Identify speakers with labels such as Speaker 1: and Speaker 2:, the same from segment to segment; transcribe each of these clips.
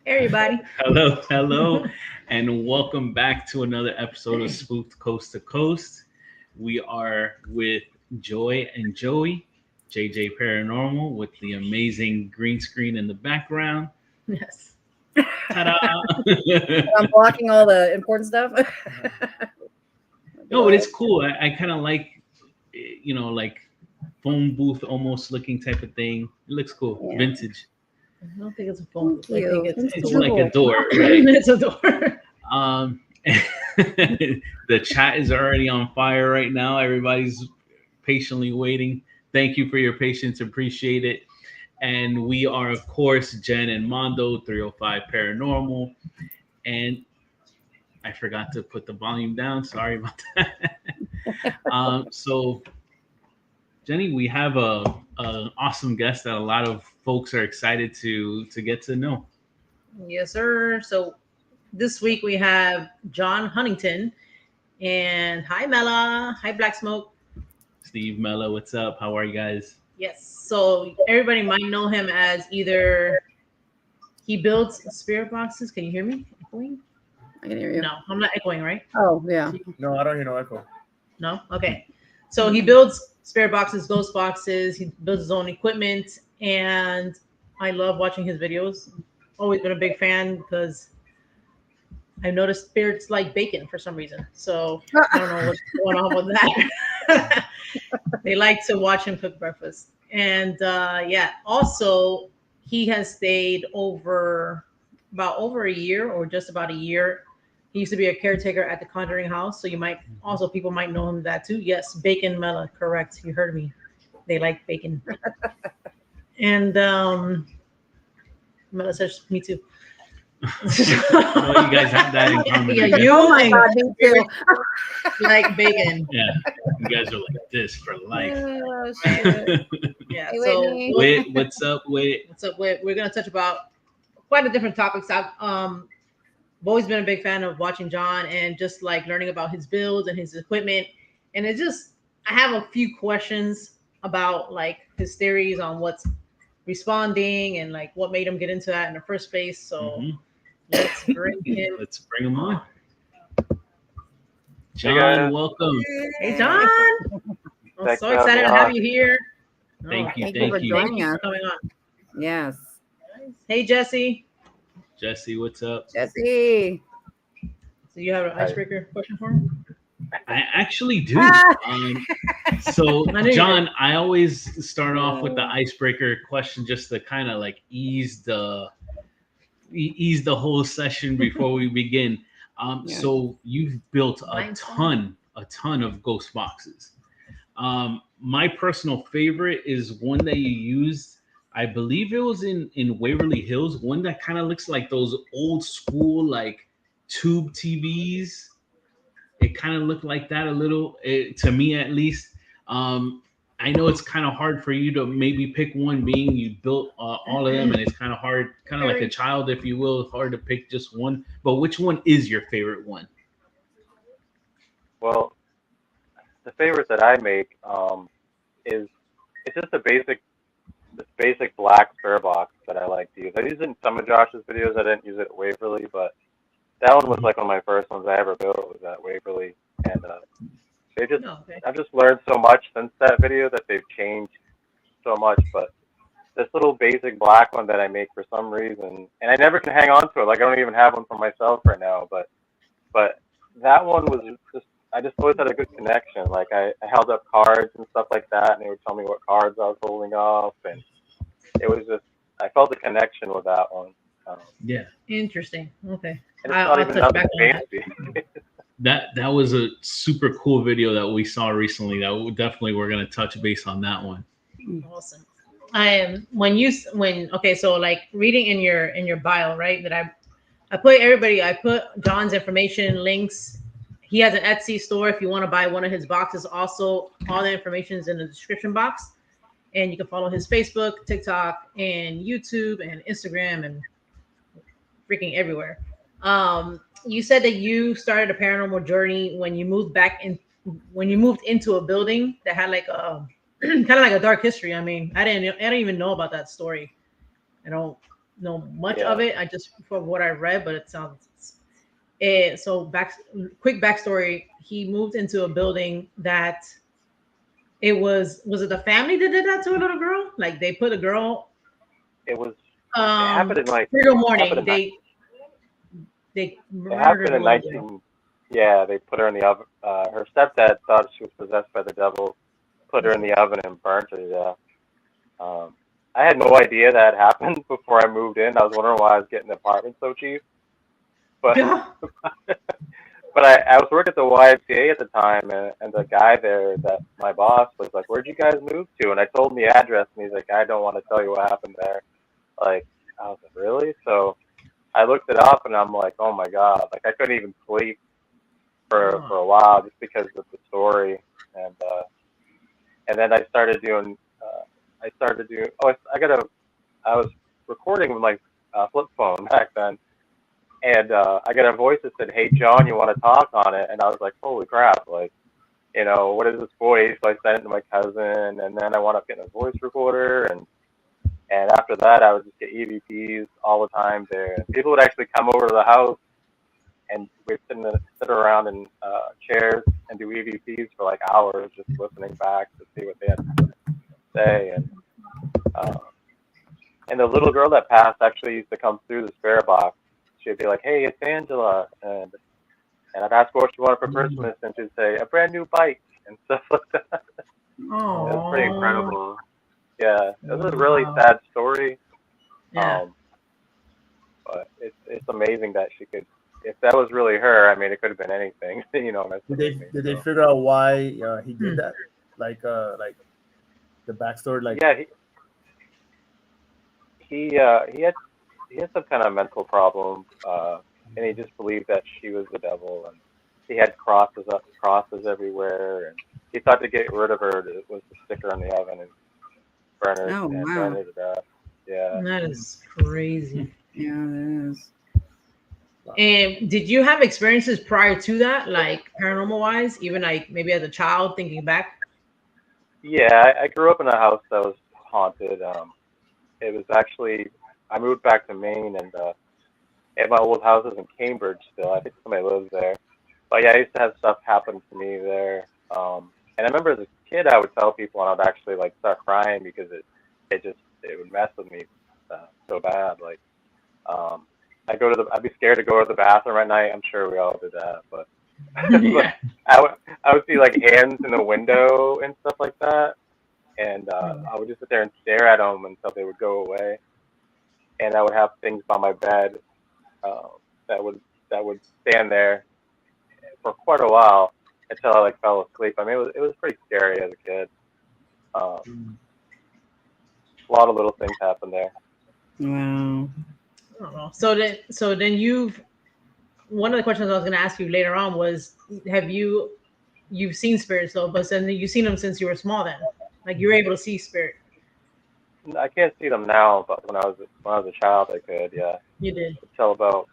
Speaker 1: Everybody.
Speaker 2: Hello, and welcome back to another episode of Spooked Coast to Coast. We are with Joy and Joey, JJ.Paranormal, with the amazing green screen in the background.
Speaker 1: Yes.
Speaker 2: Ta-da!
Speaker 3: I'm blocking all the important stuff.
Speaker 2: No, but it's cool. I kind of like, like phone booth almost looking type of thing. It looks cool,
Speaker 3: Yeah.
Speaker 2: Vintage.
Speaker 1: I don't think it's a phone.
Speaker 3: Thank
Speaker 1: I think
Speaker 3: you.
Speaker 1: it's
Speaker 2: It's like a door, right?
Speaker 1: It's a door.
Speaker 2: The chat is already on fire right now. Everybody's patiently waiting. Thank you for your patience. Appreciate it. And we are, of course, Jen and Mondo, 305 Paranormal. And I forgot to put the volume down. Sorry about that. So, Jenny, we have an awesome guest that a lot of folks are excited to get to know.
Speaker 1: Yes, sir. So this week we have John Huntington. And hi, Mela. Hi, Black Smoke.
Speaker 2: Steve, Mella, what's up? How are you guys?
Speaker 1: Yes. So everybody might know him as either he builds spirit boxes. Can you hear me? Echoing?
Speaker 3: I can hear you.
Speaker 1: No, I'm not echoing, right?
Speaker 3: Oh, yeah.
Speaker 4: No, I don't hear no echo.
Speaker 1: No? Okay. So he builds spirit boxes, ghost boxes. He builds his own equipment. And I love watching his videos. Always been a big fan because I noticed spirits like bacon for some reason. So I don't know what's going on with that. They like to watch him cook breakfast. And also he has stayed over a year or just about a year. He used to be a caretaker at the Conjuring House. So people might know him that too. Yes, Bacon Mela, correct. You heard me. They like bacon. And Mela says, me too.
Speaker 2: Well, you guys have that in common.
Speaker 1: Yeah,
Speaker 2: I guess.
Speaker 1: you
Speaker 3: Oh my God, me too.
Speaker 1: like bacon.
Speaker 2: Yeah, you guys are like this for life.
Speaker 3: Oh, shit.
Speaker 1: Yeah.
Speaker 3: Hey,
Speaker 1: So
Speaker 3: Whitney.
Speaker 2: Wait, what's up? Wait.
Speaker 1: what's up? We're gonna touch about quite a different topics. I've always been a big fan of watching John and just like learning about his builds and his equipment. And I have a few questions about like his theories on what's responding and like what made him get into that in the first place. So let's bring him.
Speaker 2: Let's bring him on.
Speaker 4: Hey,
Speaker 2: John,
Speaker 4: guys.
Speaker 2: welcome.
Speaker 1: Hey, John. I'm
Speaker 4: Thanks
Speaker 1: so
Speaker 4: for having
Speaker 1: excited
Speaker 4: me
Speaker 1: to have
Speaker 4: on.
Speaker 1: you here.
Speaker 2: Thank you.
Speaker 3: Thank you for
Speaker 2: Thank you.
Speaker 3: joining us.
Speaker 1: Coming on.
Speaker 3: Yes.
Speaker 1: Hey, Jesse.
Speaker 2: Jesse, what's up?
Speaker 3: Jesse.
Speaker 1: So you have an icebreaker question for him?
Speaker 2: I actually do.
Speaker 3: Ah.
Speaker 2: So,
Speaker 1: I knew you
Speaker 2: John, I always start off with the icebreaker question just to kind of like ease the whole session before we begin.
Speaker 3: Yeah.
Speaker 2: So you've built a
Speaker 1: Mine's
Speaker 2: ton of ghost boxes. My personal favorite is one that you used. I believe it was in Waverly Hills. One that kind of looks like those old school like tube TVs. It kind of looked like that a little, to me at least. I know it's kind of hard for you to maybe pick one, being you built all of them, and it's kind of hard, kind of like a child, if you will. It's hard to pick just one. But which one is your favorite one?
Speaker 4: Well, the favorite that I make is it's just this basic black spare box that I like to use. I use it in some of Josh's videos. I didn't use it at Waverly, but that one was like one of my first ones I ever built was at Waverly, and I've just learned so much since that video that they've changed so much. But this little basic black one that I make for some reason, and I never can hang on to it. Like I don't even have one for myself right now. But that one was I just always had a good connection. Like I held up cards and stuff like that, and they would tell me what cards I was holding up, and it was just I felt a connection with that one.
Speaker 2: Yeah.
Speaker 1: Interesting. Okay.
Speaker 4: And it's not even nothing fancy.
Speaker 2: That was a super cool video that we saw recently. Definitely we're gonna touch base on that one.
Speaker 1: Awesome. So like reading in your bio, right? That I put John's information, links. He has an Etsy store if you want to buy one of his boxes. Also, all the information is in the description box. And you can follow his Facebook, TikTok, and YouTube and Instagram and freaking everywhere. You said that you started a paranormal journey when you moved into a building that had like a kind of like a dark history. I mean, I didn't even know about that story. I don't know much
Speaker 4: Yeah.
Speaker 1: of it. I just from what I read, but it sounds. So quick backstory. He moved into a building that it was it the family that did that to a little girl? Like they put a girl.
Speaker 4: It was. It happened in like.
Speaker 1: Trigger
Speaker 4: It
Speaker 1: morning.
Speaker 4: happened in,
Speaker 1: They
Speaker 4: it
Speaker 1: murdered
Speaker 4: happened
Speaker 1: the
Speaker 4: in
Speaker 1: little girl.
Speaker 4: 19. Yeah, they put her in the oven. Her stepdad thought she was possessed by the devil, put her in the oven and burnt her to death. I had no idea that happened before I moved in. I was wondering why I was getting the apartment so cheap. But
Speaker 1: Yeah.
Speaker 4: but I was working at the YMCA at the time, and the guy there, that my boss, was like, "Where'd you guys move to?" And I told him the address, and he's like, "I don't want to tell you what happened there." Like, I was like, "Really?" So I looked it up, and I'm like, "Oh my god!" Like I couldn't even sleep for a while just because of the story, and then I started doing. Oh, I was recording with my flip phone back then. And I got a voice that said, "Hey, John, you want to talk on it?" And I was like, "Holy crap! Like, what is this voice?" So I sent it to my cousin, and then I wound up getting a voice recorder, and after that, I would just get EVPs all the time there. And people would actually come over to the house, and we'd sit around in chairs and do EVPs for like hours, just listening back to see what they had to say. And the little girl that passed actually used to come through the spirit box. She'd be like, "Hey, it's Angela," and I'd ask her what she wanted for Christmas, and she'd say, "A brand new bike," and stuff like that.
Speaker 1: Oh,
Speaker 4: It was pretty incredible. Yeah, it was a really sad story.
Speaker 1: Yeah.
Speaker 4: But it's amazing that she could. If that was really her, I mean, it could have been anything.
Speaker 5: Did they figure out why he did that? Like the backstory, like
Speaker 4: yeah, he had some kind of mental problem, and he just believed that she was the devil, and he had crosses everywhere, and he thought to get rid of her was to stick her in the oven and burn her burn her to death. Yeah,
Speaker 1: that is crazy.
Speaker 3: Yeah, it is.
Speaker 1: And did you have experiences prior to that, like paranormal wise, even like maybe as a child, thinking back?
Speaker 4: Yeah, I grew up in a house that was haunted. It was actually, I moved back to Maine, and my old house is in Cambridge still. I think somebody lives there. But yeah, I used to have stuff happen to me there. And I remember as a kid, I would tell people, and I'd actually like start crying because it would mess with me so bad. Like, I'd be scared to go to the bathroom at night. I'm sure we all did that, but I would see like hands in the window and stuff like that. And I would just sit there and stare at them until they would go away. And I would have things by my bed that would stand there for quite a while until I like fell asleep. I mean, it was pretty scary as a kid. A lot of little things happened there.
Speaker 3: Wow.
Speaker 1: So then one of the questions I was going to ask you later on was, you've seen spirits though, but then you've seen them since you were small then? Like you were able to see spirit?
Speaker 4: I can't see them now, but when I was a child, I could. Yeah.
Speaker 1: You did.
Speaker 4: Until about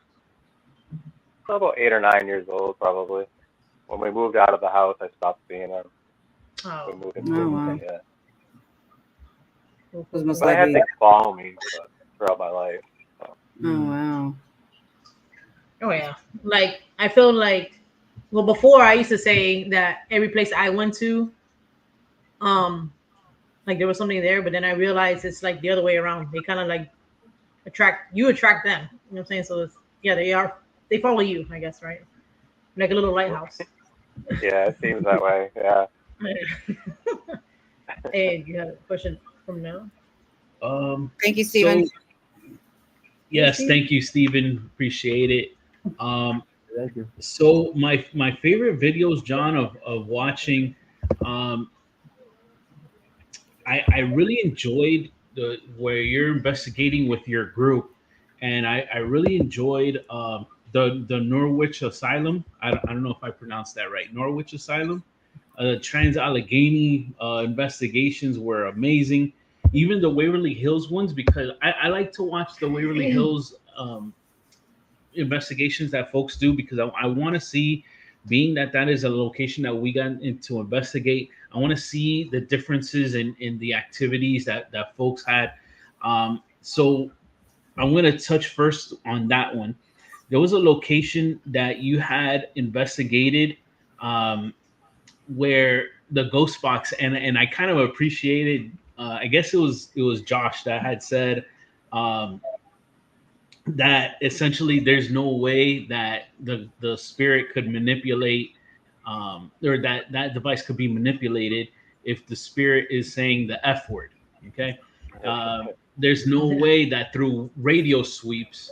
Speaker 4: 8 or 9 years old, probably. When we moved out of the house, I stopped seeing them.
Speaker 1: Oh.
Speaker 4: We moved into
Speaker 3: Wow.
Speaker 4: yeah.
Speaker 3: It was most
Speaker 4: But I had
Speaker 3: likely.
Speaker 4: things follow me throughout my life. So.
Speaker 3: Oh wow.
Speaker 1: Oh yeah. Like I feel like, well, before I used to say that every place I went to, like there was something there, but then I realized it's like the other way around. They kind of like attract them. You know what I'm saying? So it's, yeah, they follow you, I guess, right? Like a little lighthouse.
Speaker 4: Yeah, it seems that way. Yeah.
Speaker 1: Hey, you had a question from now?
Speaker 3: Thank you, Stephen.
Speaker 2: So, yes, thank you, Stephen. Appreciate it.
Speaker 5: thank you.
Speaker 2: So my favorite videos, John, of watching, I really enjoyed where you're investigating with your group, and I really enjoyed the 𝗟𝗏𝗘 Asylum. I don't know if I pronounced that right. 𝗟𝗏𝗘 Asylum. Trans-Allegheny investigations were amazing. Even the Waverly Hills ones, because I like to watch the Waverly Hills investigations that folks do, because I want to see, being that is a location that we got into investigate, I want to see the differences in the activities that folks had. So I'm going to touch first on that one. There was a location that you had investigated where the ghost box, and I kind of appreciated. I guess it was Josh that had said that essentially there's no way that the spirit could manipulate or that device could be manipulated if the spirit is saying the F word. Okay. There's no way that through radio sweeps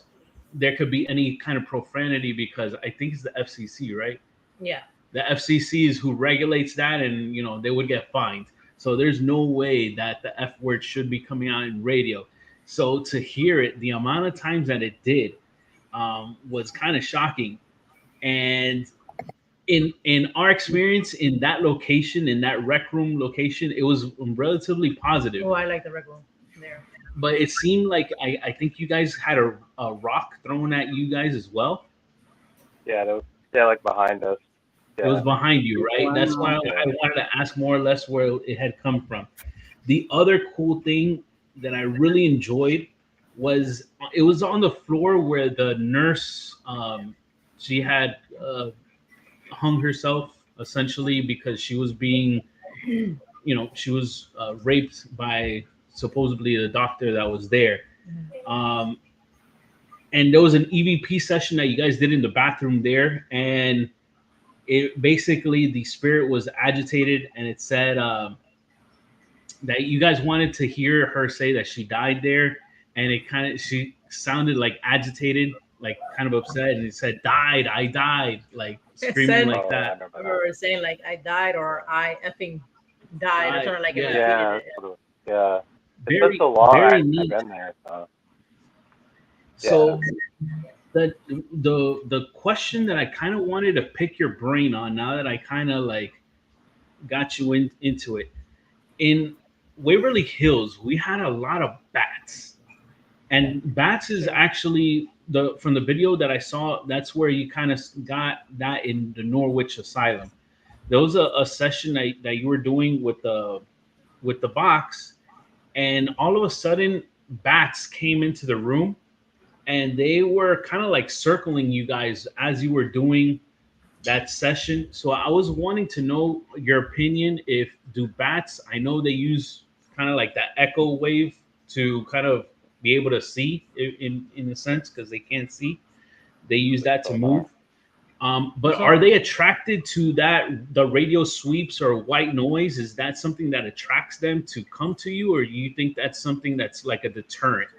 Speaker 2: there could be any kind of profanity, because I think it's the FCC, right?
Speaker 1: Yeah.
Speaker 2: The FCC is who regulates that, and they would get fined. So there's no way that the F word should be coming out in radio. So to hear it, the amount of times that it did was kind of shocking. And in our experience in that location, in that rec room location, it was relatively positive.
Speaker 1: Oh, I like the rec room there.
Speaker 2: But it seemed like I think you guys had a rock thrown at you guys as well.
Speaker 4: Yeah, that was like behind us. Yeah.
Speaker 2: It was behind you, right?
Speaker 3: Wow.
Speaker 2: That's why I wanted to ask more or less where it had come from. The other cool thing that I really enjoyed was it was on the floor where the nurse she had hung herself essentially because she was being, she was raped by supposedly the doctor that was there. And there was an EVP session that you guys did in the bathroom there, and it basically the spirit was agitated, and it said that you guys wanted to hear her say that she died there, and she sounded like agitated, like kind of upset, and it said I died, like screaming like that.
Speaker 1: I remember saying like I died or I effing died or something like it.
Speaker 4: Yeah. It's
Speaker 2: Very,
Speaker 4: been so long.
Speaker 2: very
Speaker 4: I've
Speaker 2: neat.
Speaker 4: been there,
Speaker 2: So the question that I kind of wanted to pick your brain on, now that I kind of like got you into it, in Waverly Hills, we had a lot of bats, and bats is actually from the video that I saw, that's where you kind of got that in the Norwich Asylum. There was a session that you were doing with the box, and all of a sudden bats came into the room, and they were kind of like circling you guys as you were doing that session. So I was wanting to know your opinion. Do bats, I know they use kind of like that echo wave to kind of be able to see in a sense, because they can't see. They use that to move. But are they attracted to the radio sweeps or white noise? Is that something that attracts them to come to you, or do you think that's something that's like a deterrent?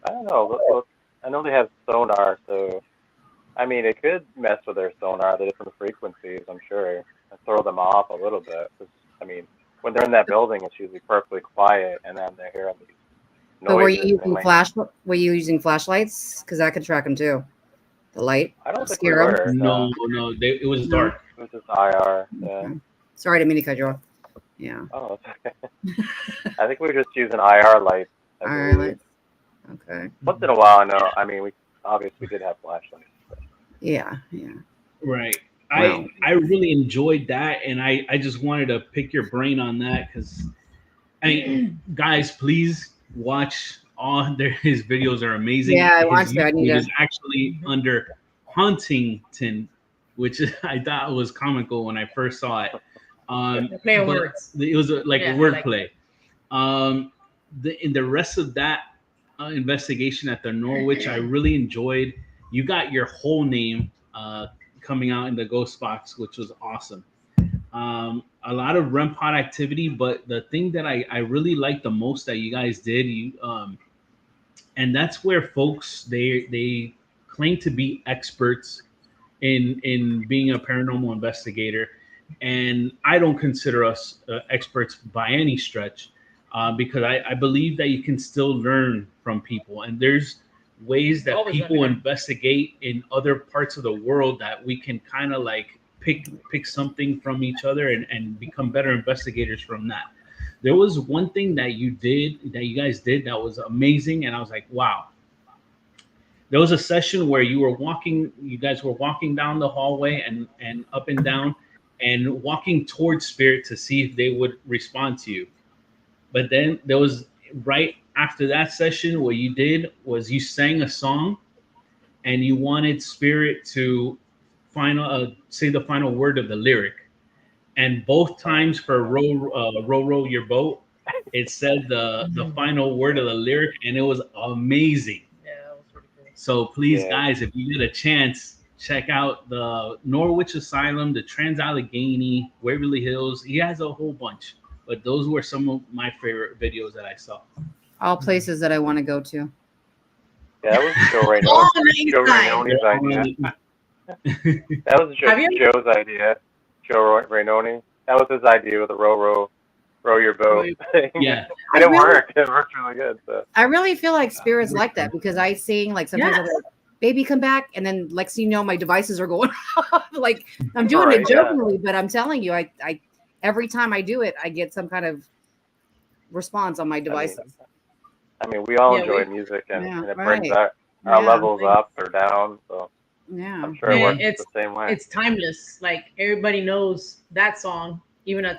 Speaker 4: I don't know. I know they have sonar, so I mean, it could mess with their sonar, the different frequencies, I'm sure, and throw them off a little bit. I mean, when they're in that building, it's usually perfectly quiet, and then they're hearing these noises.
Speaker 3: But were you using flashlights? Because that could track them too. The light.
Speaker 4: I don't think we were.
Speaker 2: No. It was dark.
Speaker 4: It was just IR. Yeah.
Speaker 3: Okay. Sorry to mean to cut you off. Yeah.
Speaker 4: Oh, it's okay. I think we were just using IR lights.
Speaker 3: IR lights. Okay.
Speaker 4: Once in a while, no. I mean, we obviously did have flashlights. But.
Speaker 3: Yeah.
Speaker 2: Right.
Speaker 3: Wow.
Speaker 2: I really enjoyed that, and I just wanted to pick your brain on that, because guys, please watch his videos are amazing.
Speaker 3: Yeah, I watched that.
Speaker 2: It is actually under Huntington, which I thought was comical when I first saw it.
Speaker 1: Play of words.
Speaker 2: It was like a wordplay. In the rest of that investigation at the Norwich, I really enjoyed. You got your whole name coming out in the ghost box, which was awesome. A lot of REM pod activity, but the thing that I really liked the most that you guys did, and that's where folks they claim to be experts in being a paranormal investigator, and I don't consider us experts by any stretch, because I believe that you can still learn from people, and there's ways that people investigate in other parts of the world that we can kind of like pick something from each other and become better investigators from that. There was one thing that you guys did that was amazing, and I was like, wow. There was a session where you guys were walking down the hallway and up and down and walking towards spirit to see if they would respond to you. But then there was right after that session, what you did was you sang a song, and you wanted Spirit to say the final word of the lyric. And both times for row your boat, it said the final word of the lyric, and it was amazing.
Speaker 1: Yeah, that was pretty cool.
Speaker 2: So please, guys, if you get a chance, check out the Norwich Asylum, the Trans-Allegheny, Waverly Hills. He has a whole bunch, but those were some of my favorite videos that I saw.
Speaker 3: All places that I want to go to.
Speaker 4: Yeah, that was Joe Rainone's idea. That was Joe's idea. Joe Rainone. That was his idea with the row your boat thing.
Speaker 2: Yeah.
Speaker 4: And it worked. It worked really good. So.
Speaker 3: I really feel like Spirit's like that because I sing like sometimes I'll be like, baby, come back. And then next thing you know, my devices are going off. Like I'm doing it jokingly, but I'm telling you, I every time I do it, I get some kind of response on my devices.
Speaker 4: I mean we all enjoy music and it brings our levels up or down. So
Speaker 3: yeah,
Speaker 4: I'm sure it works the same way.
Speaker 1: It's timeless. Like everybody knows that song, even as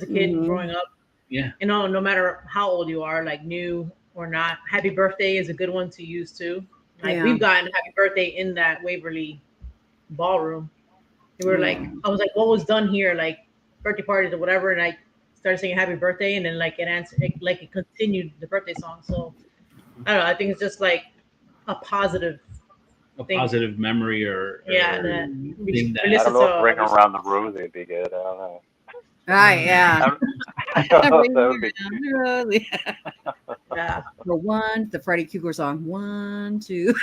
Speaker 1: a kid growing up.
Speaker 2: Yeah.
Speaker 1: You know, no matter how old you are, like new or not. Happy Birthday is a good one to use too. Like we've gotten Happy Birthday in that Waverly ballroom. We were like, I was like, what was done here? Like birthday parties or whatever, and I started singing Happy Birthday, and then like it continued the birthday song. So I don't know. I think it's just like a positive
Speaker 2: memory or
Speaker 1: that
Speaker 2: thing that
Speaker 4: I don't know if Ring Around the Rosie would be good. I don't know.
Speaker 3: Right, yeah.
Speaker 4: I don't know if that would be
Speaker 1: yeah.
Speaker 3: The Freddy Krueger song. 1, 2.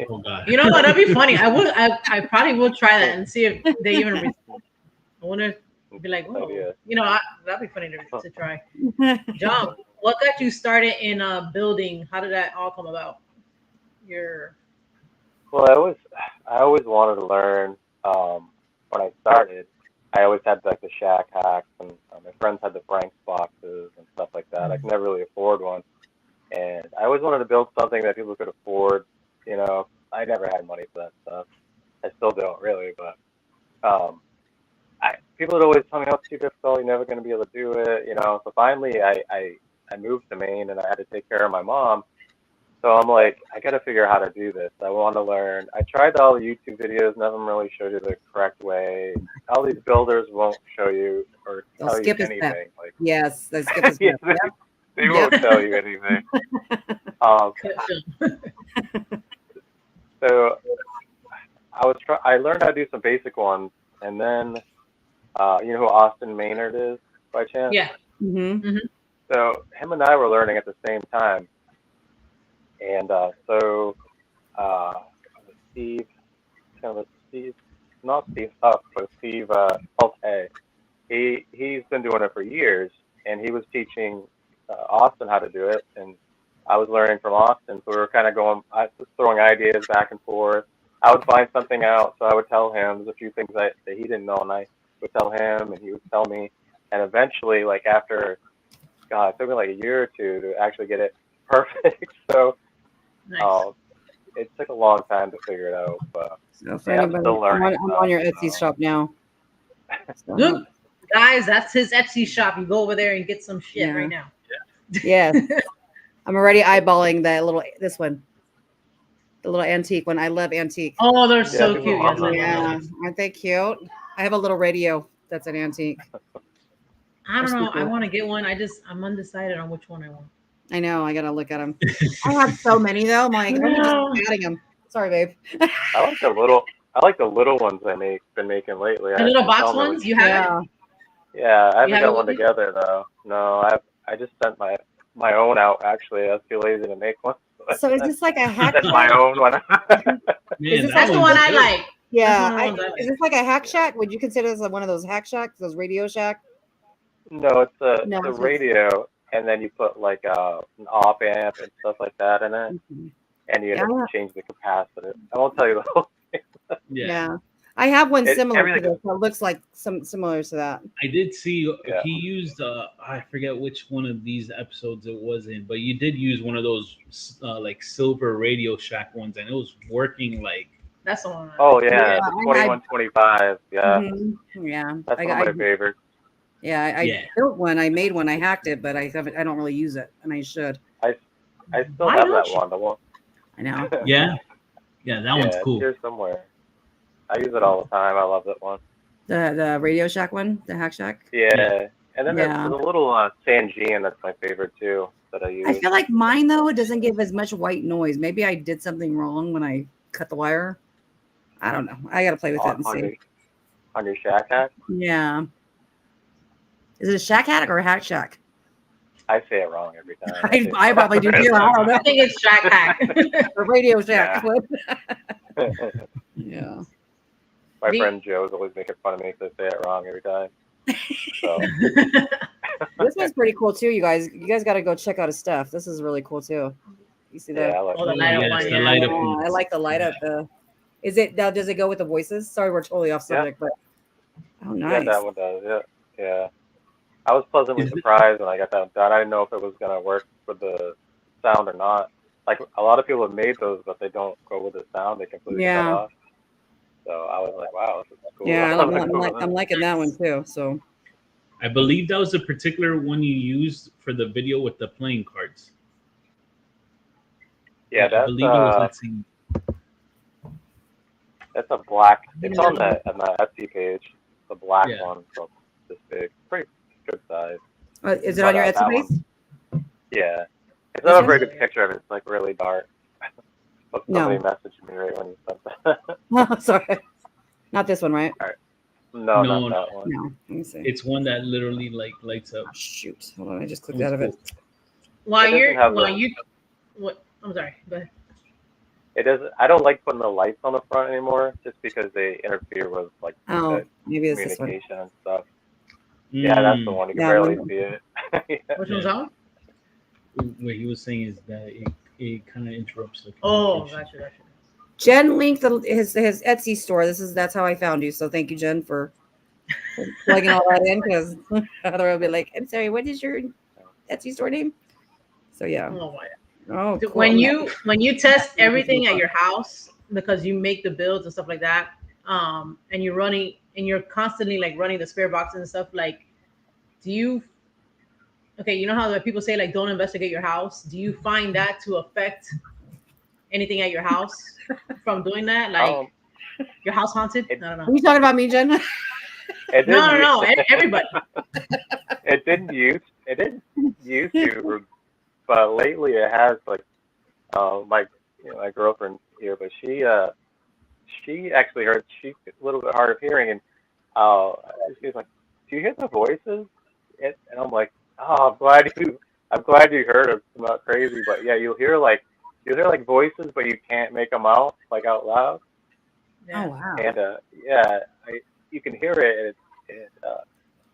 Speaker 2: Oh God.
Speaker 1: You know what? That'd be funny. I probably will try that and see if they even respond. I wonder if be like, whoa. You know, that'd be funny to try. John, what got you started in building? How did that all come about?
Speaker 4: Well, I always wanted to learn. When I started, I always had like the shack hacks, and my friends had the Frank's boxes and stuff like that. I could never really afford one, and I always wanted to build something that people could afford. You know, I never had money for that stuff. I still don't really, but people would always tell me, "Oh, it's too difficult. You're never going to be able to do it." You know, so finally, I moved to Maine, and I had to take care of my mom. So I'm like, I got to figure out how to do this. I want to learn. I tried all the YouTube videos. None of them really showed you the correct way. All these builders won't show you or tell you anything. Like,
Speaker 3: yes, they skip a step.
Speaker 4: They won't tell you anything. So I learned how to do some basic ones, and then you know who Austin Maynard is by chance?
Speaker 1: Yeah.
Speaker 3: Mm-hmm.
Speaker 4: So him and I were learning at the same time. And Steve 𝗵𝗂𝗃. He's been doing it for years, and he was teaching Austin how to do it, and I was learning from Austin. So we were kind of I was throwing ideas back and forth. I would find something out, so I would tell him. There's a few things that he didn't know, and I would tell him, and he would tell me. And eventually, like after, it took me like a year or two to actually get it perfect. So.
Speaker 1: Nice.
Speaker 4: It took a long time to figure it out, but
Speaker 3: so for anybody, I'm on your Etsy shop now. So.
Speaker 1: Look, guys, that's his Etsy shop. You go over there and get some shit right now.
Speaker 3: Yeah. I'm already eyeballing this one. The little antique one. I love antique.
Speaker 1: Oh, they're so cute.
Speaker 3: Yeah. Aren't they cute? I have a little radio that's an antique.
Speaker 1: I don't know. I want to get one. I'm undecided on which one I want.
Speaker 3: I know. I gotta look at them. I have so many though. I'm like, I'm just adding them. Sorry, babe.
Speaker 4: I like the little ones been making lately.
Speaker 1: The little box ones you have?
Speaker 4: Yeah, I haven't got one together though. No, I just sent my own out. Actually, I was too lazy to make one.
Speaker 3: So is this like a hack?
Speaker 4: That's my own one.
Speaker 1: That's the one I like.
Speaker 3: Yeah. Is this like a hack shack? Would you consider this one of those hack shacks? Those radio shack?
Speaker 4: No, it's a radio. And then you put like an op amp and stuff like that in it, and you have to change the capacitor. I won't tell you the whole thing.
Speaker 3: Yeah, I have one similar to this. It looks like similar to that.
Speaker 2: I did see he used I forget which one of these episodes it was in, but you did use one of those like silver Radio Shack ones, and it was working like.
Speaker 1: That's the one.
Speaker 4: Oh yeah, the 2125. Yeah,
Speaker 3: Yeah,
Speaker 4: that's one of my favorites.
Speaker 3: Yeah, I
Speaker 2: Yeah.
Speaker 3: built one. I made one. I hacked it, but I haven't. I don't really use it, and I should.
Speaker 4: I still
Speaker 1: Why
Speaker 4: have
Speaker 1: don't
Speaker 4: that
Speaker 1: you?
Speaker 4: one. The one.
Speaker 3: I know.
Speaker 2: Yeah, that one's
Speaker 4: It's
Speaker 2: cool.
Speaker 4: here somewhere. I use it all the time. I love that one.
Speaker 3: The Radio Shack one, the Hack Shack.
Speaker 4: Yeah. And then
Speaker 3: Yeah.
Speaker 4: there's a little Sangean that's my favorite too that I use.
Speaker 3: I feel like mine though it doesn't give as much white noise. Maybe I did something wrong when I cut the wire. I don't know. I gotta play with it and see.
Speaker 4: On your Shack Hack?
Speaker 3: Yeah. Is it a Shack Hack or a Hack Shack?
Speaker 4: I say it wrong every time.
Speaker 3: I probably do too. I don't know.
Speaker 1: I think it's Shack Hack.
Speaker 3: Or Radio Shack. Yeah.
Speaker 4: My friend Joe's always making fun of me because I say it wrong every time. So.
Speaker 3: This one's pretty cool too, you guys. You guys got to go check out his stuff. This is really cool too. You see that?
Speaker 4: Yeah, I like
Speaker 1: the light up one.
Speaker 2: the
Speaker 1: Yeah.
Speaker 2: light up
Speaker 3: Oh,
Speaker 2: one.
Speaker 3: I like the light up. Is it now? Does it go with the voices? Sorry, we're totally off subject, but oh, nice.
Speaker 4: Yeah, that one does. Yeah. I was pleasantly surprised when I got that done. I didn't know if it was gonna work with the sound or not. Like a lot of people have made those, but they don't go with the sound. They completely cut off. So I was like, wow, this is cool.
Speaker 3: Yeah, I'm liking that one too. So
Speaker 2: I believe that was the particular one you used for the video with the playing cards.
Speaker 4: Yeah,
Speaker 2: I believe it was that same.
Speaker 4: That's a black. It's on the Etsy page. The black
Speaker 2: Yeah.
Speaker 4: one, so this big, pretty good size.
Speaker 3: is it on your Etsy page?
Speaker 4: Yeah, it's not a very good picture of it. It's like really dark. But somebody messaged me right when you said that.
Speaker 3: Oh, sorry, not this one, right?
Speaker 4: No,
Speaker 2: No,
Speaker 4: not that one.
Speaker 3: No, let me see.
Speaker 2: It's one that literally like lights up.
Speaker 3: Oh, shoot, hold on, I just clicked out of it.
Speaker 1: I'm sorry. Go ahead.
Speaker 4: It doesn't. I don't like putting the lights on the front anymore, just because they interfere with like
Speaker 3: Oh, maybe it's this one.
Speaker 4: communication and stuff. Yeah, that's the one. You can barely see it.
Speaker 1: Which one's that one?
Speaker 2: What he was saying is that it kind of interrupts the
Speaker 1: Oh,
Speaker 2: communication.
Speaker 1: gotcha.
Speaker 3: Jen linked his Etsy store. That's how I found you. So thank you, Jen, for plugging all that in, because otherwise I'll be like, I'm sorry, what is your Etsy store name? So yeah.
Speaker 1: Oh my.
Speaker 3: Oh, cool.
Speaker 1: When you test everything at your house, because you make the builds and stuff like that, and you're constantly like running the spare boxes and stuff, like, you know how people say like don't investigate your house? Do you find that to affect anything at your house from doing that? Like your house haunted? I don't know.
Speaker 3: Are you talking about me, Jen?
Speaker 1: No, everybody.
Speaker 4: It didn't used to, but lately it has. Like, my girlfriend here, but she actually heard. She's a little bit hard of hearing, and she's like, "Do you hear the voices?" And I'm like, "Oh, I'm glad you heard them. I'm not crazy, but yeah, you'll hear like voices, but you can't make them out like out loud."
Speaker 3: Oh wow!
Speaker 4: And you can hear it.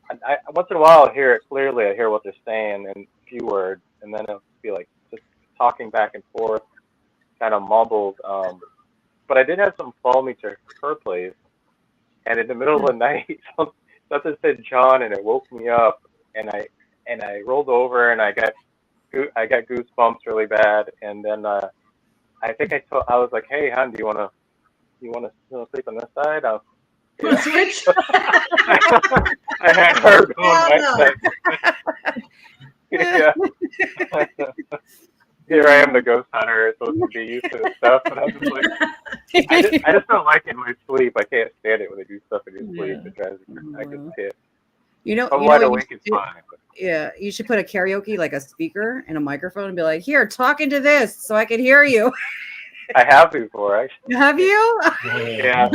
Speaker 4: And I once in a while I'll hear it clearly. I hear what they're saying in a few words, and then it'll be like just talking back and forth, kind of mumbled. But I did have something follow me to her place, and in the middle of the night, something said John, and it woke me up, and I rolled over, and I got goosebumps really bad, and then I think I was like, "Hey, hon, do you want to sleep on this side?"
Speaker 1: Switch.
Speaker 4: I had her going yeah. Here I am, the ghost hunter, supposed to be used to this stuff, but I'm just like, I just don't like it in my sleep. I can't stand it when they do stuff in your sleep. It drives me. I just can't. I'm wide awake, it's fine.
Speaker 3: Yeah, you should put a karaoke, like a speaker and a microphone, and be like, "Here, talk into this, so I can hear you."
Speaker 4: I have before, actually.
Speaker 3: Have you?
Speaker 4: Yeah.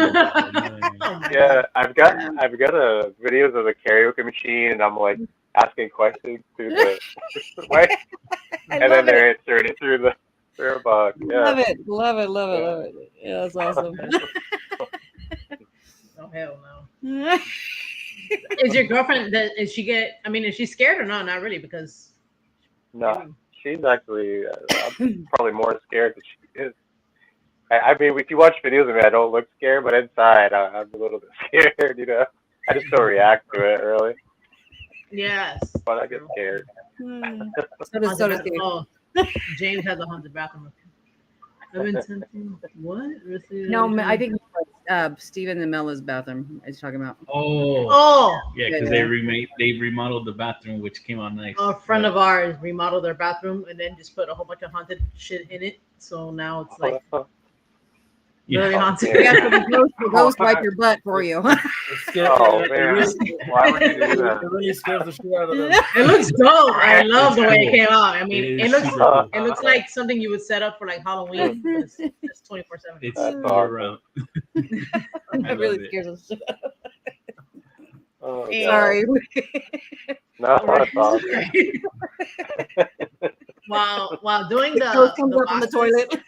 Speaker 4: Yeah, I've got videos of the karaoke machine, and I'm like asking questions through the way, and then they're answering it through the spare box. Yeah.
Speaker 3: Love it. Yeah, that's awesome.
Speaker 1: Oh hell no. Is your girlfriend is she scared or no? Not really, because
Speaker 4: no, she's actually probably more scared than she is. I mean, if you watch videos of me, I don't look scared, but inside, I'm a little bit scared, you know? I just don't react to it, really.
Speaker 1: Yes.
Speaker 4: But I get scared.
Speaker 3: So does he.
Speaker 1: Oh, James has a haunted bathroom. I've been tempting. What?
Speaker 3: No, I think Stephen and Mella's bathroom. Is talking about.
Speaker 1: Oh,
Speaker 2: yeah, because they remodeled the bathroom, which came out nice.
Speaker 1: a friend of ours remodeled their bathroom and then just put a whole bunch of haunted shit in it. So now it's like really haunted.
Speaker 3: Yeah, the ghost wipe your butt for you.
Speaker 4: Oh man, why would you do that?
Speaker 5: It really scares the shit out of them.
Speaker 1: It looks dope. I love the way it came out. I mean,
Speaker 2: It
Speaker 1: it
Speaker 2: is
Speaker 1: looks
Speaker 2: super
Speaker 1: it looks like something you would set up for like Halloween. It's 24/7.
Speaker 2: It's
Speaker 4: That's
Speaker 2: all
Speaker 4: awesome.
Speaker 2: around.
Speaker 3: It really scares us.
Speaker 4: Oh,
Speaker 1: Yeah.
Speaker 3: Sorry.
Speaker 4: no, that's awesome.
Speaker 1: While doing the
Speaker 3: Ghost comes up on the
Speaker 1: boxes-
Speaker 3: toilet.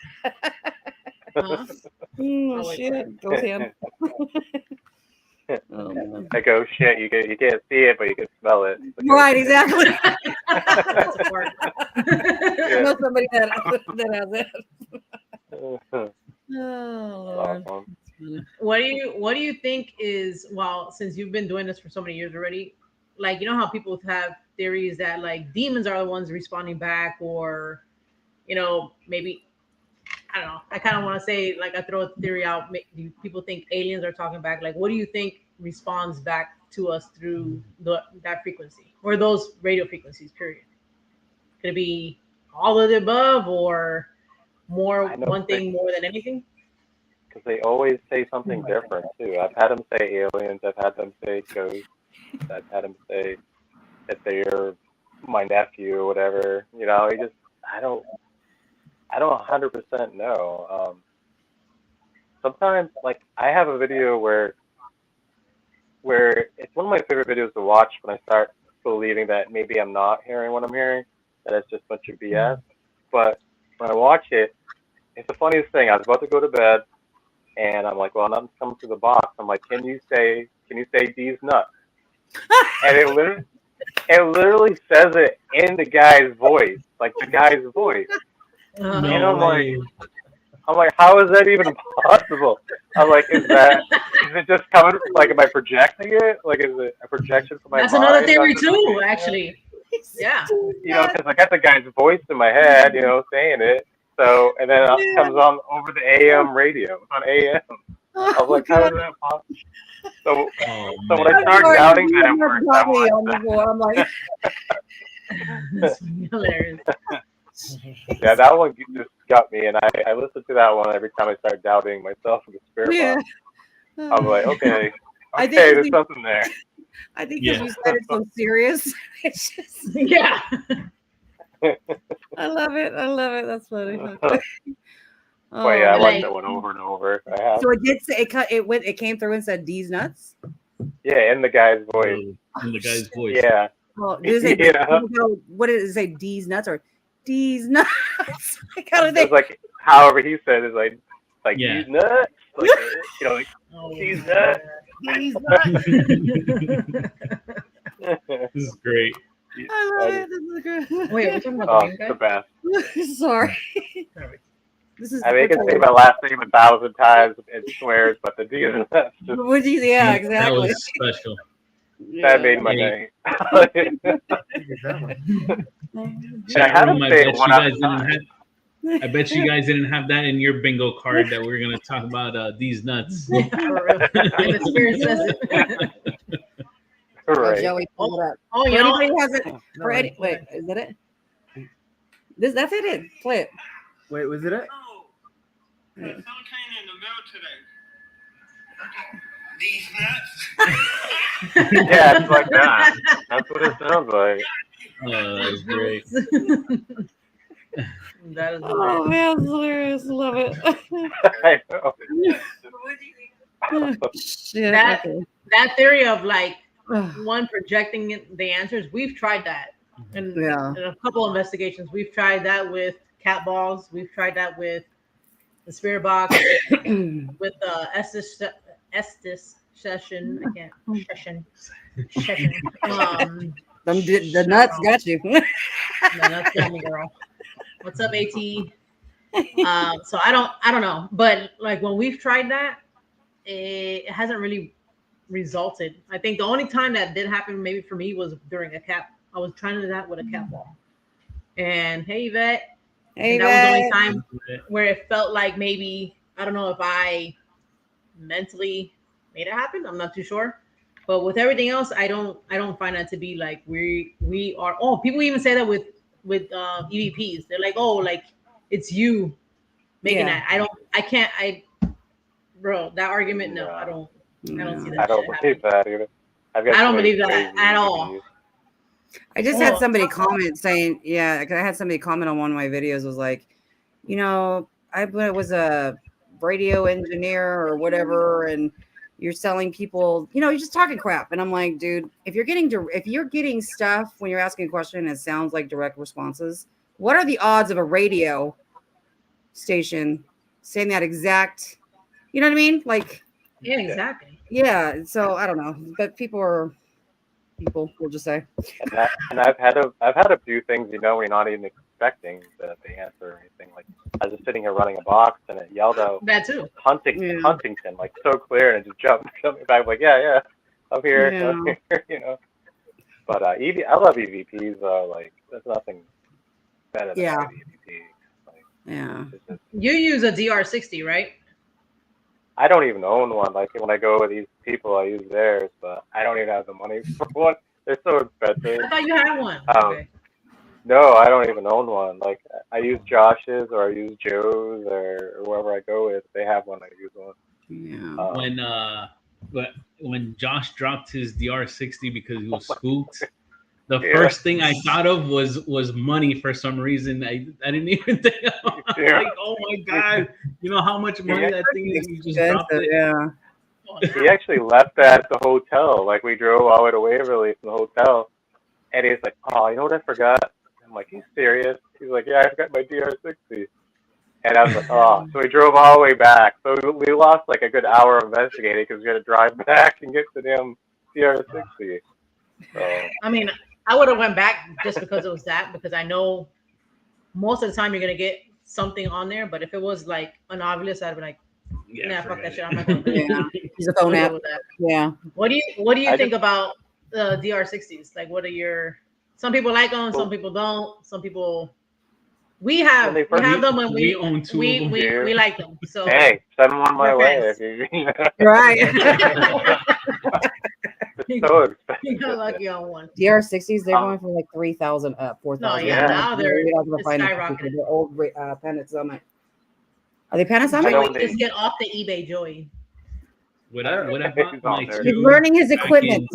Speaker 1: Huh?
Speaker 3: Oh
Speaker 1: wait.
Speaker 3: shit! Ghost hand. Oh, man.
Speaker 4: Like, oh shit, you can't see it, but you can smell it.
Speaker 3: Right, exactly.
Speaker 1: That's a part.
Speaker 3: I know somebody that has that.
Speaker 4: Awesome.
Speaker 3: Oh Lord.
Speaker 1: What do you think is, well, since you've been doing this for so many years already, like, you know how people have theories that like demons are the ones responding back, or maybe, I don't know, I kind of want to say, like, I throw a theory out, do people think aliens are talking back? Like, what do you think responds back to us through that frequency or those radio frequencies, period? Could it be all of the above, or one thing more than anything?
Speaker 4: Because they always say something different too. I've had them say aliens. I've had them say ghosts. I've had them say that they're my nephew or whatever. I don't 100% know. Sometimes, like, I have a video where it's one of my favorite videos to watch when I start believing that maybe I'm not hearing what I'm hearing, that it's just a bunch of BS. But when I watch it, it's the funniest thing. I was about to go to bed, and I'm like, well, nothing's coming through the box. I'm like, can you say D's nuts? And it literally says it in the guy's voice, like the guy's voice. And I'm like, how is that even possible? I'm like, is it just coming? Like, am I projecting it? Like, is it a projection from my mind?
Speaker 1: That's another theory too, actually. Yeah.
Speaker 4: Because I got the guy's voice in my head, saying it. So, and then it comes on over the AM radio. It's on AM. I was like, how is that possible? So when I started doubting that it worked,
Speaker 3: I'm like,
Speaker 1: That's hilarious.
Speaker 4: yeah, that one just got me, and I listen to that one every time I start doubting myself in the spirit box. I'm like, okay, there's something there.
Speaker 3: I think because you said it so serious. It's just,
Speaker 1: yeah.
Speaker 3: I love it. That's funny.
Speaker 4: But yeah, I watched that one over and over.
Speaker 3: So it did say it came through and said D's nuts.
Speaker 4: Yeah, in the guy's voice. Yeah.
Speaker 3: Well, what did it say? D's nuts or D's nuts?
Speaker 4: It's like however he said it, like D's nuts. Like, D's nuts.
Speaker 3: D's nuts.
Speaker 2: This is great.
Speaker 3: I love it. This is great.
Speaker 1: Wait, we're talking about
Speaker 4: the best.
Speaker 3: Sorry.
Speaker 4: I mean, you can say my last name 1,000 times and swears, but the D's nuts.
Speaker 3: Yeah, exactly.
Speaker 2: That was special.
Speaker 4: That made my day.
Speaker 2: I bet you guys didn't have that in your bingo card that we're gonna talk about these nuts.
Speaker 1: And the spirit says it.
Speaker 4: Right.
Speaker 3: Joey, pull it up.
Speaker 1: Oh,
Speaker 3: you know, anybody has it. Wait, is that it? That's it. Play it.
Speaker 5: Wait, was it it?
Speaker 6: No. Someone came in the mail today. These nuts.
Speaker 4: Yeah, it's like that. That's what it sounds like.
Speaker 2: Oh, that's great.
Speaker 1: That is
Speaker 3: oh man, it's hilarious. Love it.
Speaker 4: I know.
Speaker 1: That theory of like one projecting the answers, we've tried that. And in a couple investigations, we've tried that with cat balls. We've tried that with the spirit box, with the Estes session. I can't session.
Speaker 3: The nuts got you.
Speaker 1: The nuts got me, girl. What's up, AT? So I don't know, but like when we've tried that, it hasn't really resulted. I think the only time that did happen, maybe for me, was during a cat. I was trying to do that with a cat ball, and hey, Yvette. That was the only time where it felt like maybe, I don't know if I mentally made it happen. I'm not too sure. But with everything else, I don't find that to be like we are. Oh, people even say that with EVPs. They're like, oh, like it's you making that. I can't. Bro, that argument. No, I don't see that.
Speaker 4: I don't believe that either.
Speaker 1: I don't believe that at all.
Speaker 3: I just had somebody comment saying, yeah, because I had somebody comment on one of my videos was like, you know, I was a radio engineer or whatever, and you're selling people, you know, you're just talking crap. And I'm like, dude, if you're getting stuff when you're asking a question and it sounds like direct responses, what are the odds of a radio station saying that exact, you know what I mean? Like,
Speaker 1: yeah, exactly.
Speaker 3: Yeah. So I don't know, but people, we'll just say.
Speaker 4: And I've had a few things, you know, we're not even expecting that they answer or anything. Like I was just sitting here running a box and it yelled out
Speaker 1: that too.
Speaker 4: Huntington, like so clear, and it just jumped me back like, yeah, I'm here, you know. But I love EVPs though. Like there's nothing better than EVP. Like,
Speaker 1: you use a DR60, right?
Speaker 4: I don't even own one. Like when I go with these people, I use theirs, but I don't even have the money for one. They're so expensive.
Speaker 1: I thought you had one.
Speaker 4: Okay. No, I don't even own one. Like I use Josh's or I use Joe's or whoever I go with. They have one. I use one.
Speaker 3: Yeah.
Speaker 2: When Josh dropped his DR60 because he was spooked, the first thing I thought of was money for some reason. I didn't even think of like, oh my god, you know how much money that thing is? You just dropped it.
Speaker 3: Yeah.
Speaker 4: He actually left that at the hotel. Like we drove all the way to Waverly from the hotel, and he's like, "Oh, you know what I forgot?" I'm like, "You serious?" He's like, "Yeah, I forgot my DR60." And I was like, "Oh." So we drove all the way back. So we lost like a good hour investigating because we had to drive back and get the damn DR60. So
Speaker 1: I mean, I would have went back just because it was that, because I know most of the time you're gonna get something on there. But if it was like an obvious, I'd be like, nah, fuck that shit. I'm not gonna do it.
Speaker 3: He's a phone app. Yeah.
Speaker 1: What do you think about the DR60s? Like, what are your? Some people like them, some people don't. Some people we have them when we own two. We like them. So
Speaker 4: hey, send them on my way.
Speaker 3: Right.
Speaker 4: It's so expensive.
Speaker 1: You got lucky on one.
Speaker 3: DR60s, they're going for like 3,000 up, 4,000.
Speaker 1: No, yeah, now they're skyrocketing.
Speaker 3: The old Panasonic. Are they Panasonic?
Speaker 1: Just get off the eBay, Joey.
Speaker 2: What I bought my two,
Speaker 3: he's learning his equipment.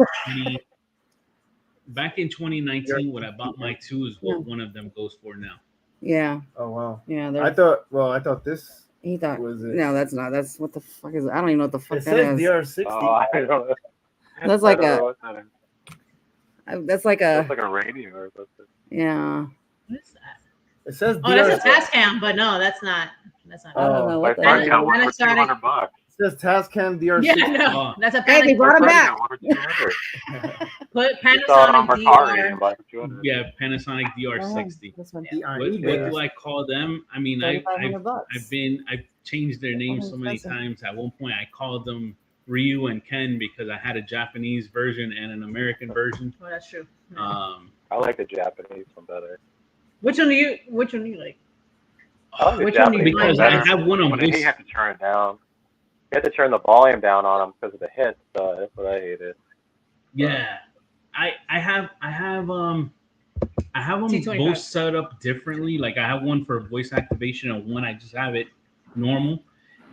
Speaker 2: Back in 2019, what I bought my two is what one of them goes for now.
Speaker 3: Yeah.
Speaker 5: Oh wow.
Speaker 3: Yeah.
Speaker 5: I thought this.
Speaker 3: He thought
Speaker 5: was it.
Speaker 3: No, that's not. That's what the fuck is it? I don't even know what the fuck
Speaker 5: it
Speaker 3: that
Speaker 5: says
Speaker 3: is.
Speaker 5: DR60.
Speaker 4: Oh, I don't know.
Speaker 3: That's like
Speaker 4: That's like a radio or something.
Speaker 3: Yeah.
Speaker 1: What is that?
Speaker 5: It says
Speaker 1: DR60. That's a Tascam, but no, that's not.
Speaker 3: I don't know what
Speaker 4: that is. $200.
Speaker 5: It says Tascam DR60.
Speaker 1: Yeah, no, that's a Panasonic.
Speaker 3: Hey, they brought him back.
Speaker 1: Put Panasonic DR.
Speaker 2: Yeah, Panasonic DR60. What do I call them? I mean, I've changed their names so many times. At one point, I called them Ryu and Ken because I had a Japanese version and an American version.
Speaker 1: Oh, that's true.
Speaker 4: I like the Japanese one better.
Speaker 1: Which one do you like?
Speaker 4: Which one do you like?
Speaker 2: Because I have one on
Speaker 4: this. You have to turn it down. You have to turn the volume down on them because of the hits. So that's what I hated.
Speaker 2: Yeah, I have them both set up differently. Like I have one for voice activation and one I just have it normal.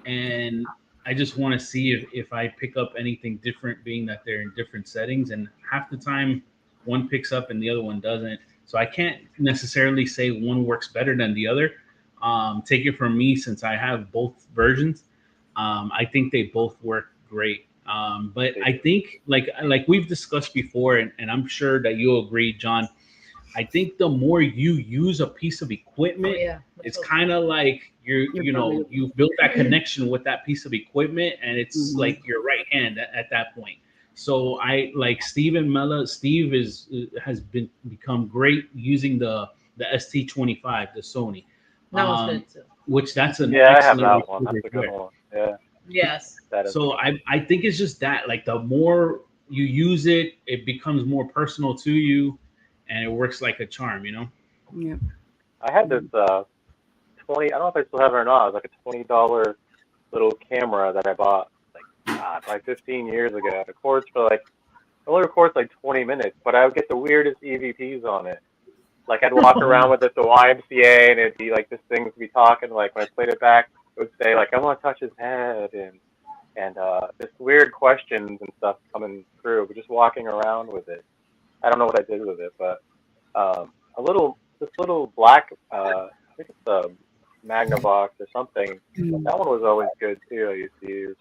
Speaker 2: And I just want to see if I pick up anything different, being that they're in different settings. And half the time, one picks up and the other one doesn't. So I can't necessarily say one works better than the other. Take it from me, since I have both versions. I think they both work great. But I think like we've discussed before, and I'm sure that you'll agree, John, I think the more you use a piece of equipment, it's kind of like you've built that connection with that piece of equipment, and it's like your right hand at that point. So I like 𝗵𝗵. Steve has become great using the ST25, the Sony.
Speaker 1: That was good too.
Speaker 2: Which that's an
Speaker 4: I have that one. That's a good one. Yeah.
Speaker 1: Yes.
Speaker 2: So I think it's just that, like, the more you use it, it becomes more personal to you, and it works like a charm, you know?
Speaker 3: Yeah.
Speaker 4: I had this 20, I don't know if I still have it or not. It was like a $20 little camera that I bought like God, like 15 years ago. It records for like, it only records like 20 minutes, but I would get the weirdest EVPs on it. Like I'd walk around with it to YMCA, and it'd be like this thing would be talking. Like when I played it back, it would say like, "I want to touch his head," and this weird questions and stuff coming through. But just walking around with it. I don't know what I did with it, but this little black, I think it's a Magnavox or something. That one was always good too. I used to use.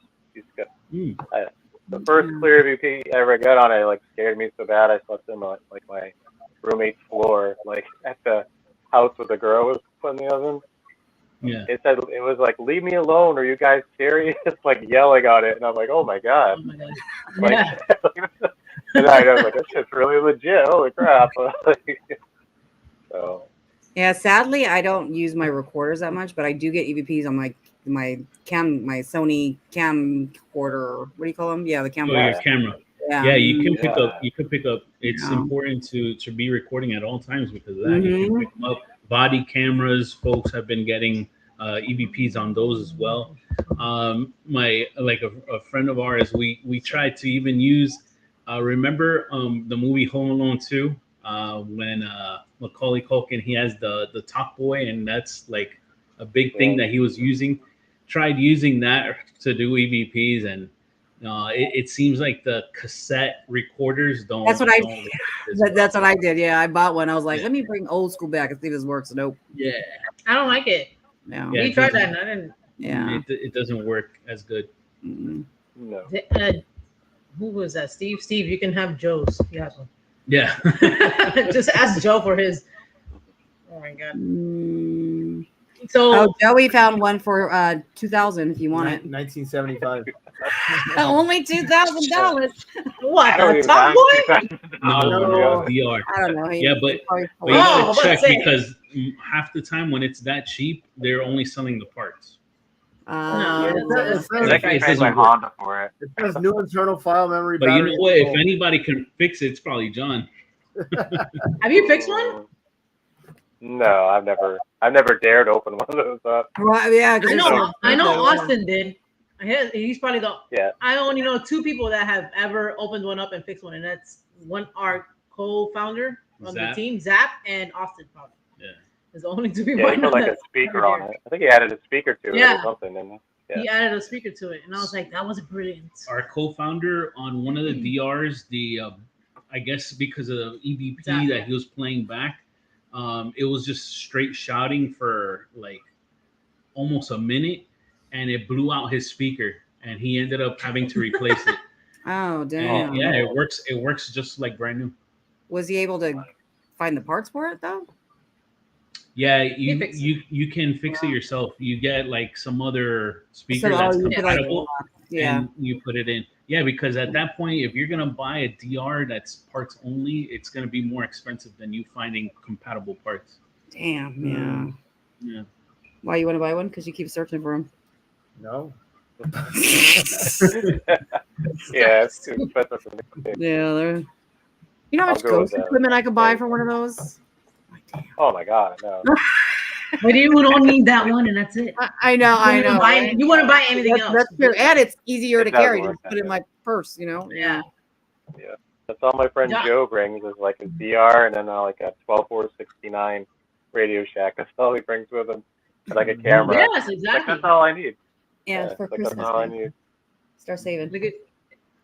Speaker 4: The first clear EVP I ever got on it like scared me so bad I slept in my roommate's floor, like at the house where the girl was putting the oven.
Speaker 2: Yeah.
Speaker 4: It said it was like, "Leave me alone, are you guys serious?" Like yelling on it, and I'm like, "Oh my god!"
Speaker 1: Oh my God.
Speaker 4: Like,
Speaker 1: Yeah.
Speaker 4: and I was like, "This shit's really legit! Holy crap!" So.
Speaker 3: Yeah, sadly, I don't use my recorders that much, but I do get EVPs on my Sony camcorder. What do you call them? Yeah, the
Speaker 2: Oh,
Speaker 3: camcorder.
Speaker 2: your camera.
Speaker 3: Yeah.
Speaker 2: Yeah, you can pick
Speaker 4: Yeah.
Speaker 2: up. You can pick up. It's
Speaker 3: Yeah.
Speaker 2: important to be recording at all times because of that. You can pick up body cameras. Folks have been getting EVPs on those as well. My a friend of ours, we tried to even use. Remember the movie Home Alone 2 when Macaulay Culkin, he has the Talk Boy, and that's like a big thing that he was using. Tried using that to do EVPs, and it seems like the cassette recorders don't.
Speaker 3: That's what I.
Speaker 2: don't
Speaker 3: That's what I did. Yeah, I bought one. I was like, let me bring old school back and see if this works. Nope.
Speaker 2: Yeah.
Speaker 1: I don't like it.
Speaker 3: No.
Speaker 2: Yeah,
Speaker 1: You tried that and I didn't.
Speaker 3: Yeah.
Speaker 2: It doesn't work as good.
Speaker 3: Mm-mm.
Speaker 4: No.
Speaker 1: Who was that? Steve? Steve, you can have Joe's. He has one.
Speaker 2: Yeah.
Speaker 1: Just ask Joe for his. Oh my God.
Speaker 3: Mm.
Speaker 1: So
Speaker 3: Oh, Joey found one for 2,000 if you want it.
Speaker 5: 1975.
Speaker 3: Only $2,000.
Speaker 1: what?
Speaker 4: I don't
Speaker 1: A
Speaker 4: even
Speaker 1: Top
Speaker 4: have
Speaker 1: Boy?
Speaker 2: No, VR.
Speaker 3: I don't know.
Speaker 2: Yeah, but you
Speaker 1: Oh,
Speaker 2: gotta
Speaker 1: let's
Speaker 2: check
Speaker 1: say.
Speaker 2: because half the time when it's that cheap, they're only selling the parts.
Speaker 1: No,
Speaker 5: it
Speaker 1: it's
Speaker 5: says-
Speaker 4: I can trade my Honda for it.
Speaker 5: It says new internal file memory.
Speaker 2: But you
Speaker 5: battery
Speaker 2: know what? If
Speaker 5: control.
Speaker 2: anybody can fix it, it's probably John.
Speaker 1: Have you fixed one?
Speaker 4: No, I've never dared open one of those up.
Speaker 3: Well, yeah, 'cause
Speaker 1: I
Speaker 3: they're
Speaker 1: know.
Speaker 3: so
Speaker 1: I know.
Speaker 3: expensive.
Speaker 1: Austin did. He's probably the.
Speaker 4: Yeah.
Speaker 1: I only know 2 people that have ever opened one up and fixed one, and that's our co-founder on the
Speaker 2: Zap.
Speaker 1: team, Zap, and Austin. Probably.
Speaker 2: Yeah.
Speaker 1: Is the only 2 people.
Speaker 4: Yeah,
Speaker 1: I
Speaker 4: he
Speaker 1: know
Speaker 4: put like a
Speaker 1: that
Speaker 4: speaker
Speaker 1: ever
Speaker 4: on
Speaker 1: dared.
Speaker 4: it. I think he added a speaker to it
Speaker 1: Yeah.
Speaker 4: or something, didn't he? Yeah.
Speaker 1: He added a speaker to it, and I was like, that was brilliant.
Speaker 2: Our co-founder on one of the DRs, I guess because of the EVP
Speaker 1: Exactly.
Speaker 2: that he was playing back, it was just straight shouting for like almost a minute, and it blew out his speaker, and he ended up having to replace it.
Speaker 3: Oh, damn.
Speaker 2: And, yeah, it works. It works just like brand new.
Speaker 3: Was he able to find the parts for it though?
Speaker 2: Yeah,
Speaker 1: He fixed
Speaker 2: you can fix it yourself. You get like some other speaker
Speaker 3: So,
Speaker 2: that's
Speaker 3: you could, like,
Speaker 2: compatible,
Speaker 3: yeah.
Speaker 2: and you put it in. Yeah, because at that point, if you're gonna buy a DR that's parts only, it's gonna be more expensive than you finding compatible parts.
Speaker 3: Damn. Yeah.
Speaker 2: Yeah.
Speaker 3: Why you want to buy one? Because you keep searching for them.
Speaker 5: No.
Speaker 4: Yeah, it's too expensive for me.
Speaker 3: Yeah, they're. You know how
Speaker 4: I'll
Speaker 3: much
Speaker 4: go with
Speaker 3: ghost
Speaker 4: that.
Speaker 3: equipment I could buy for one of those?
Speaker 4: Oh my god, no.
Speaker 1: But you don't need that one, and that's it.
Speaker 3: I know.
Speaker 1: You wouldn't buy anything else.
Speaker 3: That's true, and it's easier
Speaker 4: It
Speaker 3: to
Speaker 4: does
Speaker 3: carry.
Speaker 4: work
Speaker 3: Just put it in
Speaker 4: that
Speaker 3: my purse, you know.
Speaker 1: Yeah.
Speaker 4: That's all my friend
Speaker 1: Yeah.
Speaker 4: Joe brings is like his VR and then like a 12.469 Radio Shack. That's all he brings with him. And like a camera.
Speaker 1: Yes,
Speaker 4: Like,
Speaker 1: exactly.
Speaker 4: that's all I need.
Speaker 3: Yeah, for
Speaker 4: like, that's
Speaker 3: Christmas.
Speaker 4: all I
Speaker 3: man.
Speaker 4: need.
Speaker 3: Start saving.
Speaker 1: Look at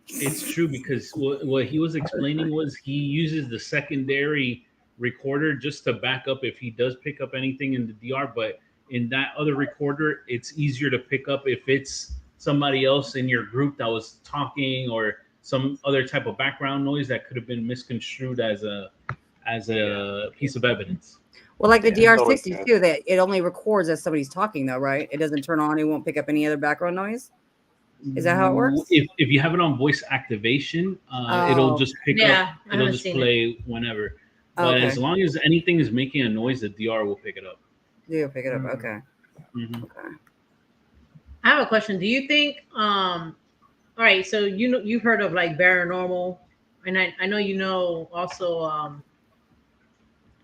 Speaker 2: It's true because what he was explaining was he uses the secondary recorder just to back up if he does pick up anything in the DR. But in that other recorder, it's easier to pick up if it's somebody else in your group that was talking or some other type of background noise that could have been misconstrued as a piece of evidence.
Speaker 3: Well, like the
Speaker 4: Yeah, it's always
Speaker 3: DR60s
Speaker 4: good.
Speaker 3: too, that it only records as somebody's talking, though, right? It doesn't turn on. It won't pick up any other background noise. Is that how it works?
Speaker 2: If you have it on voice activation, it'll
Speaker 3: Oh.
Speaker 2: just pick
Speaker 1: Yeah,
Speaker 2: up.
Speaker 1: I
Speaker 2: It'll
Speaker 1: haven't
Speaker 2: just
Speaker 1: seen
Speaker 2: play whenever. But
Speaker 3: Okay.
Speaker 2: as long as anything is making a noise, the DR will pick it up.
Speaker 3: You'll pick it up.
Speaker 5: Mm.
Speaker 3: Okay.
Speaker 2: Mhm.
Speaker 1: I have a question. Do you think all right, so you've heard of like paranormal, and I know you know also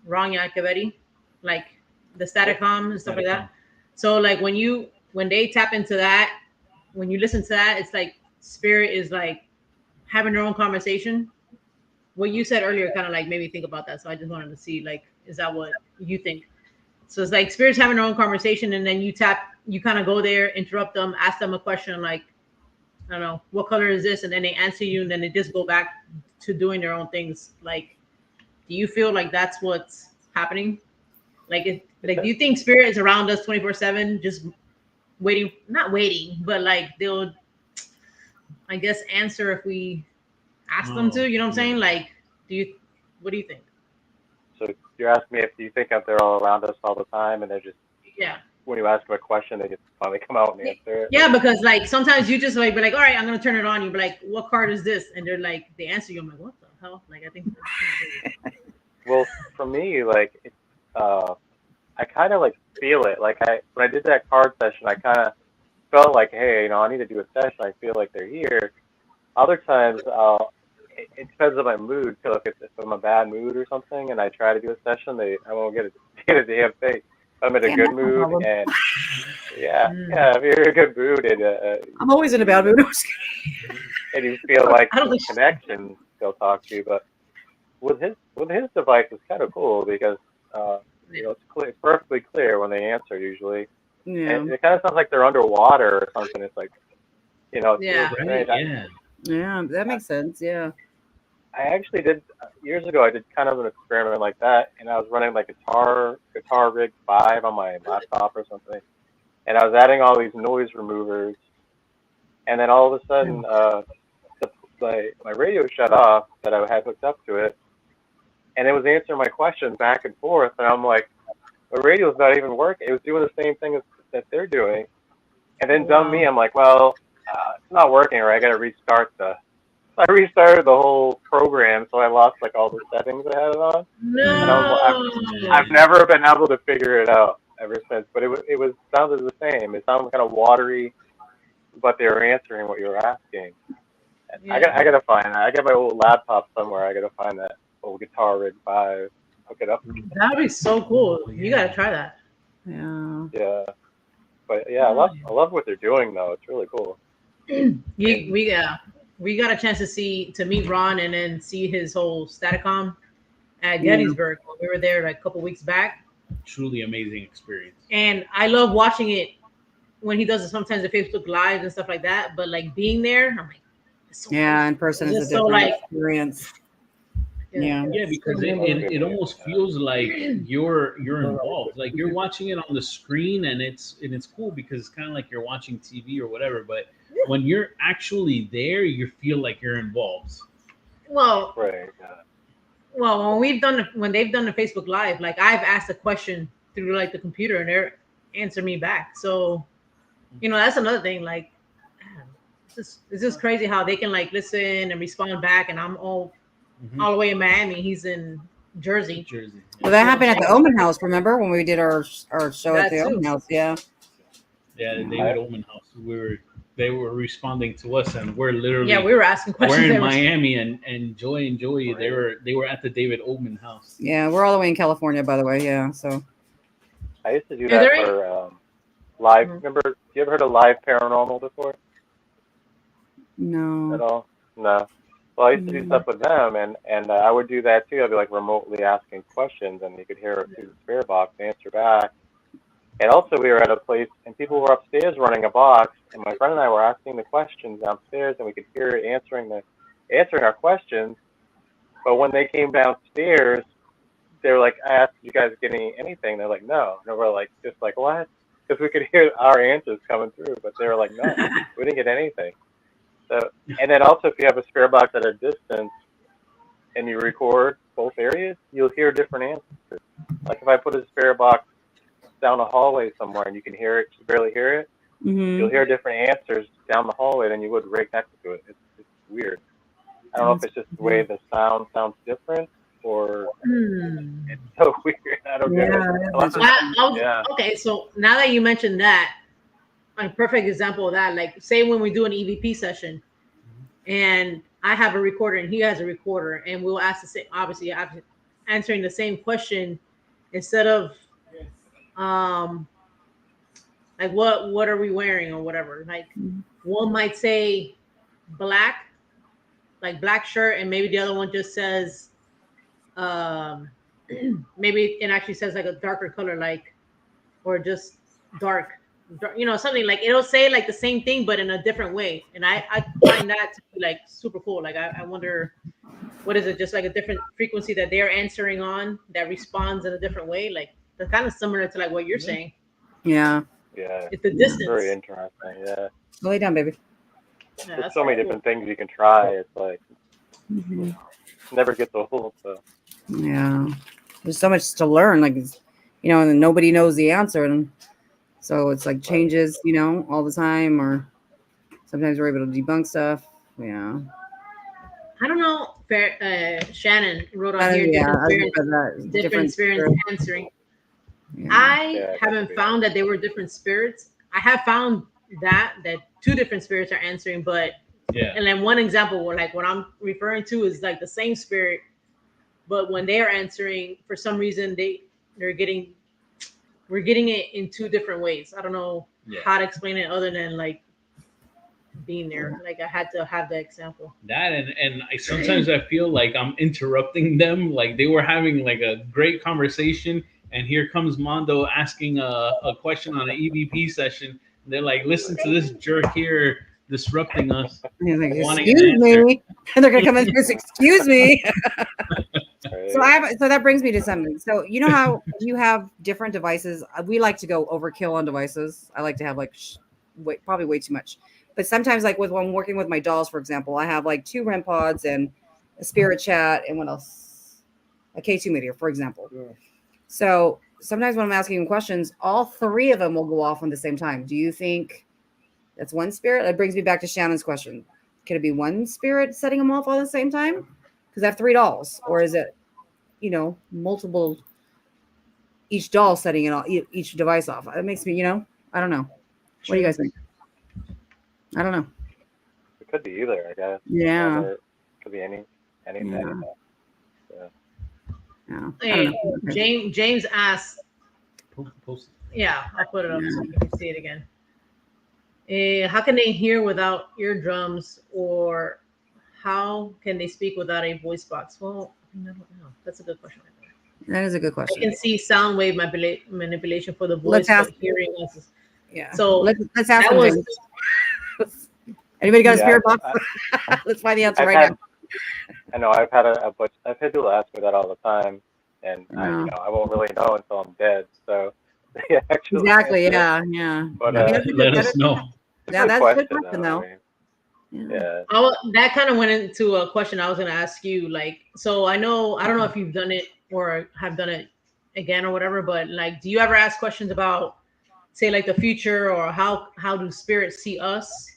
Speaker 1: 𝗟𝗂𝗃𝗀𝘀, like the Staticom and stuff like that. So like when they tap into that, when you listen to that, it's like spirit is like having their own conversation. What you said earlier kind of like made me think about that. So I just wanted to see, like, is that what you think? So it's like spirits having their own conversation, and then you kind of go there, interrupt them, ask them a question like, I don't know, what color is this? And then they answer you, and then they just go back to doing their own things. Like, do you feel like that's what's happening? Like, do you think spirit is around us 24/7, just waiting, not waiting, but like they'll, I guess, answer if we ask them to, you know what I'm saying? Like, what do you think?
Speaker 4: So you're asking me if you think that they're all around us all the time, and they're just,
Speaker 1: Yeah.
Speaker 4: when you ask them a question, they just finally come out and answer it.
Speaker 1: Yeah, because like sometimes you just like be like, all right, I'm gonna turn it on. You be like, what card is this? And they're like, they answer you. I'm like, what the hell? Like, I think.
Speaker 4: Well, for me, like, I kind of like feel it. Like when I did that card session, I kind of felt like, hey, you know, I need to do a session. I feel like they're here. Other times, it depends on my mood. So if I'm in a bad mood or something, and I try to do a session, I won't get a damn thing. I'm in a good mood, and if you're in a good mood, and
Speaker 3: I'm always in a bad mood.
Speaker 4: and you feel like some connection, they'll talk to you. But with his device, it's kind of cool because you know, it's perfectly clear when they answer usually.
Speaker 3: Yeah.
Speaker 4: And it kind of sounds like they're underwater or something. It's like, you know,
Speaker 1: Yeah.
Speaker 3: Yeah, that makes sense. Yeah.
Speaker 4: I actually did years ago. I did kind of an experiment like that, and I was running like 𝗟𝗏𝗃𝗃 on my laptop or something, and I was adding all these noise removers, and then all of a sudden, my radio shut off that I had hooked up to it, and it was answering my questions back and forth, and I'm like, the radio's not even working. It was doing the same thing that they're doing, and then dumb me, I'm like, well, it's not working, right? I got to restart I restarted the whole program, so I lost like all the settings I had it on.
Speaker 1: No.
Speaker 4: And I've never been able to figure it out ever since. But it sounded the same. It sounded kind of watery, but they were answering what you were asking. Yeah. I gotta find that. I got my old laptop somewhere. I gotta find that old 𝗟𝗏𝗃𝗃. Hook it up.
Speaker 1: That'd be so cool. You gotta try that.
Speaker 3: Yeah.
Speaker 4: Yeah. But yeah, I love what they're doing though. It's really cool.
Speaker 1: We got a chance to meet Ron and then see his whole Staticom at Gettysburg when we were there like a couple weeks back.
Speaker 2: Truly amazing experience.
Speaker 1: And I love watching it when he does it sometimes at Facebook Live and stuff like that. But like being there, I'm like,
Speaker 3: so in person is a different experience.
Speaker 2: Yeah, because it almost feels like you're involved. Like you're watching it on the screen, and it's cool because it's kind of like you're watching TV or whatever. But when you're actually there, you feel like you're involved.
Speaker 1: Well,
Speaker 4: right.
Speaker 1: Well, when they've done the Facebook Live, like I've asked a question through like the computer, and they're answering me back. So, you know, that's another thing. Like, it's just crazy how they can like listen and respond back, and I'm all the way in Miami. He's in Jersey.
Speaker 3: Well, that happened at the Omen House. Remember when we did our show at the Omen House? Yeah.
Speaker 2: Yeah, the David Omen House. They were responding to us, and we're literally
Speaker 1: we were asking questions.
Speaker 2: We're in Miami, and Joy and Joey they were at the David Omen House.
Speaker 3: Yeah, we're all the way in California, by the way. Yeah, so
Speaker 4: I used to do that for live. Remember? You ever heard of Live Paranormal before?
Speaker 3: No.
Speaker 4: At all? No. Well, I used to do stuff with them, and I would do that too. I'd be like remotely asking questions, and you could hear it through the spirit box answer back. And also, we were at a place, and people were upstairs running a box, and my friend and I were asking the questions downstairs, and we could hear it answering our questions. But when they came downstairs, they were like, "I asked you guys getting anything?" They're like, "No." And we're like, just like, "What?" Because we could hear our answers coming through, but they were like, "No, we didn't get anything." So, and then also, if you have a spirit box at a distance and you record both areas, you'll hear different answers. Like if I put a spirit box down a hallway somewhere and you can hear it, you barely hear it, you'll hear different answers down the hallway than you would right next to it. It's weird. I don't know if it's just the way the sound sounds different or it's so weird. I don't get it.
Speaker 1: Okay, so now that you mentioned that, a perfect example of that, like say when we do an EVP session and I have a recorder and he has a recorder and we'll ask the same, obviously answering the same question instead of like what are we wearing or whatever. Like one might say, black, like black shirt, and maybe the other one just says, maybe it actually says like a darker color, like, or just dark, you know, something like it'll say like the same thing but in a different way. And I find that to be like super cool. Like I wonder, what is it, just like a different frequency that they're answering on that responds in a different way? Like that's kind of similar to like what you're saying.
Speaker 3: Yeah.
Speaker 4: Yeah.
Speaker 1: It's the distance.
Speaker 4: Very interesting. Yeah.
Speaker 3: Lay down, baby.
Speaker 1: Yeah,
Speaker 4: There's so many different things you can try. It's like never gets old. So
Speaker 3: Yeah, there's so much to learn, like, you know, and nobody knows the answer, and so it's like changes, you know, all the time, or sometimes we're able to debunk stuff. Yeah.
Speaker 1: I don't know. Shannon wrote on here different spirits answering.
Speaker 3: Yeah.
Speaker 1: I haven't found that they were different spirits. I have found that two different spirits are answering, but and then one example where like what I'm referring to is like the same spirit, but when they are answering, for some reason we're getting it in two different ways. I don't know how to explain it other than like being there. Like I had to have that example.
Speaker 2: That and sometimes I feel like I'm interrupting them. Like they were having like a great conversation, and here comes Mondo asking a question on an EVP session. And they're like, listen to this jerk here disrupting us.
Speaker 3: He's like, excuse me. And they're gonna come in and say, excuse me. So that brings me to something. So you know how you have different devices. We like to go overkill on devices. I like to have like probably way too much. But sometimes, like when I'm working with my dolls, for example, I have like 2 REM pods and a spirit chat, and what else? A K2 meter, for example. Yeah. So sometimes when I'm asking them questions, all 3 of them will go off at the same time. Do you think that's one spirit? That brings me back to Shannon's question. Could it be one spirit setting them off all at the same time? Because I have 3 dolls, or is it, you know, multiple, each doll setting it off, each device off? It makes me, you know, I don't know. What do you guys think? I don't know.
Speaker 4: It could be either, I guess.
Speaker 3: Yeah.
Speaker 4: It could be anything.
Speaker 3: Yeah.
Speaker 1: Hey, James asked. Yeah, I'll put it up so you can see it again. How can they hear without eardrums, or how can they speak without a voice box? Well, I don't know. That's a good question.
Speaker 3: That is a good question.
Speaker 1: I can see sound wave manipulation for the voice, but hearing us.
Speaker 3: Yeah.
Speaker 1: So
Speaker 3: let's ask them. Anybody got a spirit box? Let's find the answer right now.
Speaker 4: I know I've had I've had people ask me that all the time, and I won't really know until I'm dead. So actually,
Speaker 3: exactly, yeah.
Speaker 2: But let us know.
Speaker 3: Yeah, that's a good question, though.
Speaker 4: Yeah.
Speaker 1: That kind of went into a question I was going to ask you. Like, so I don't know if you've done it or have done it again or whatever, but like, do you ever ask questions about, say, like the future, or how do spirits see us?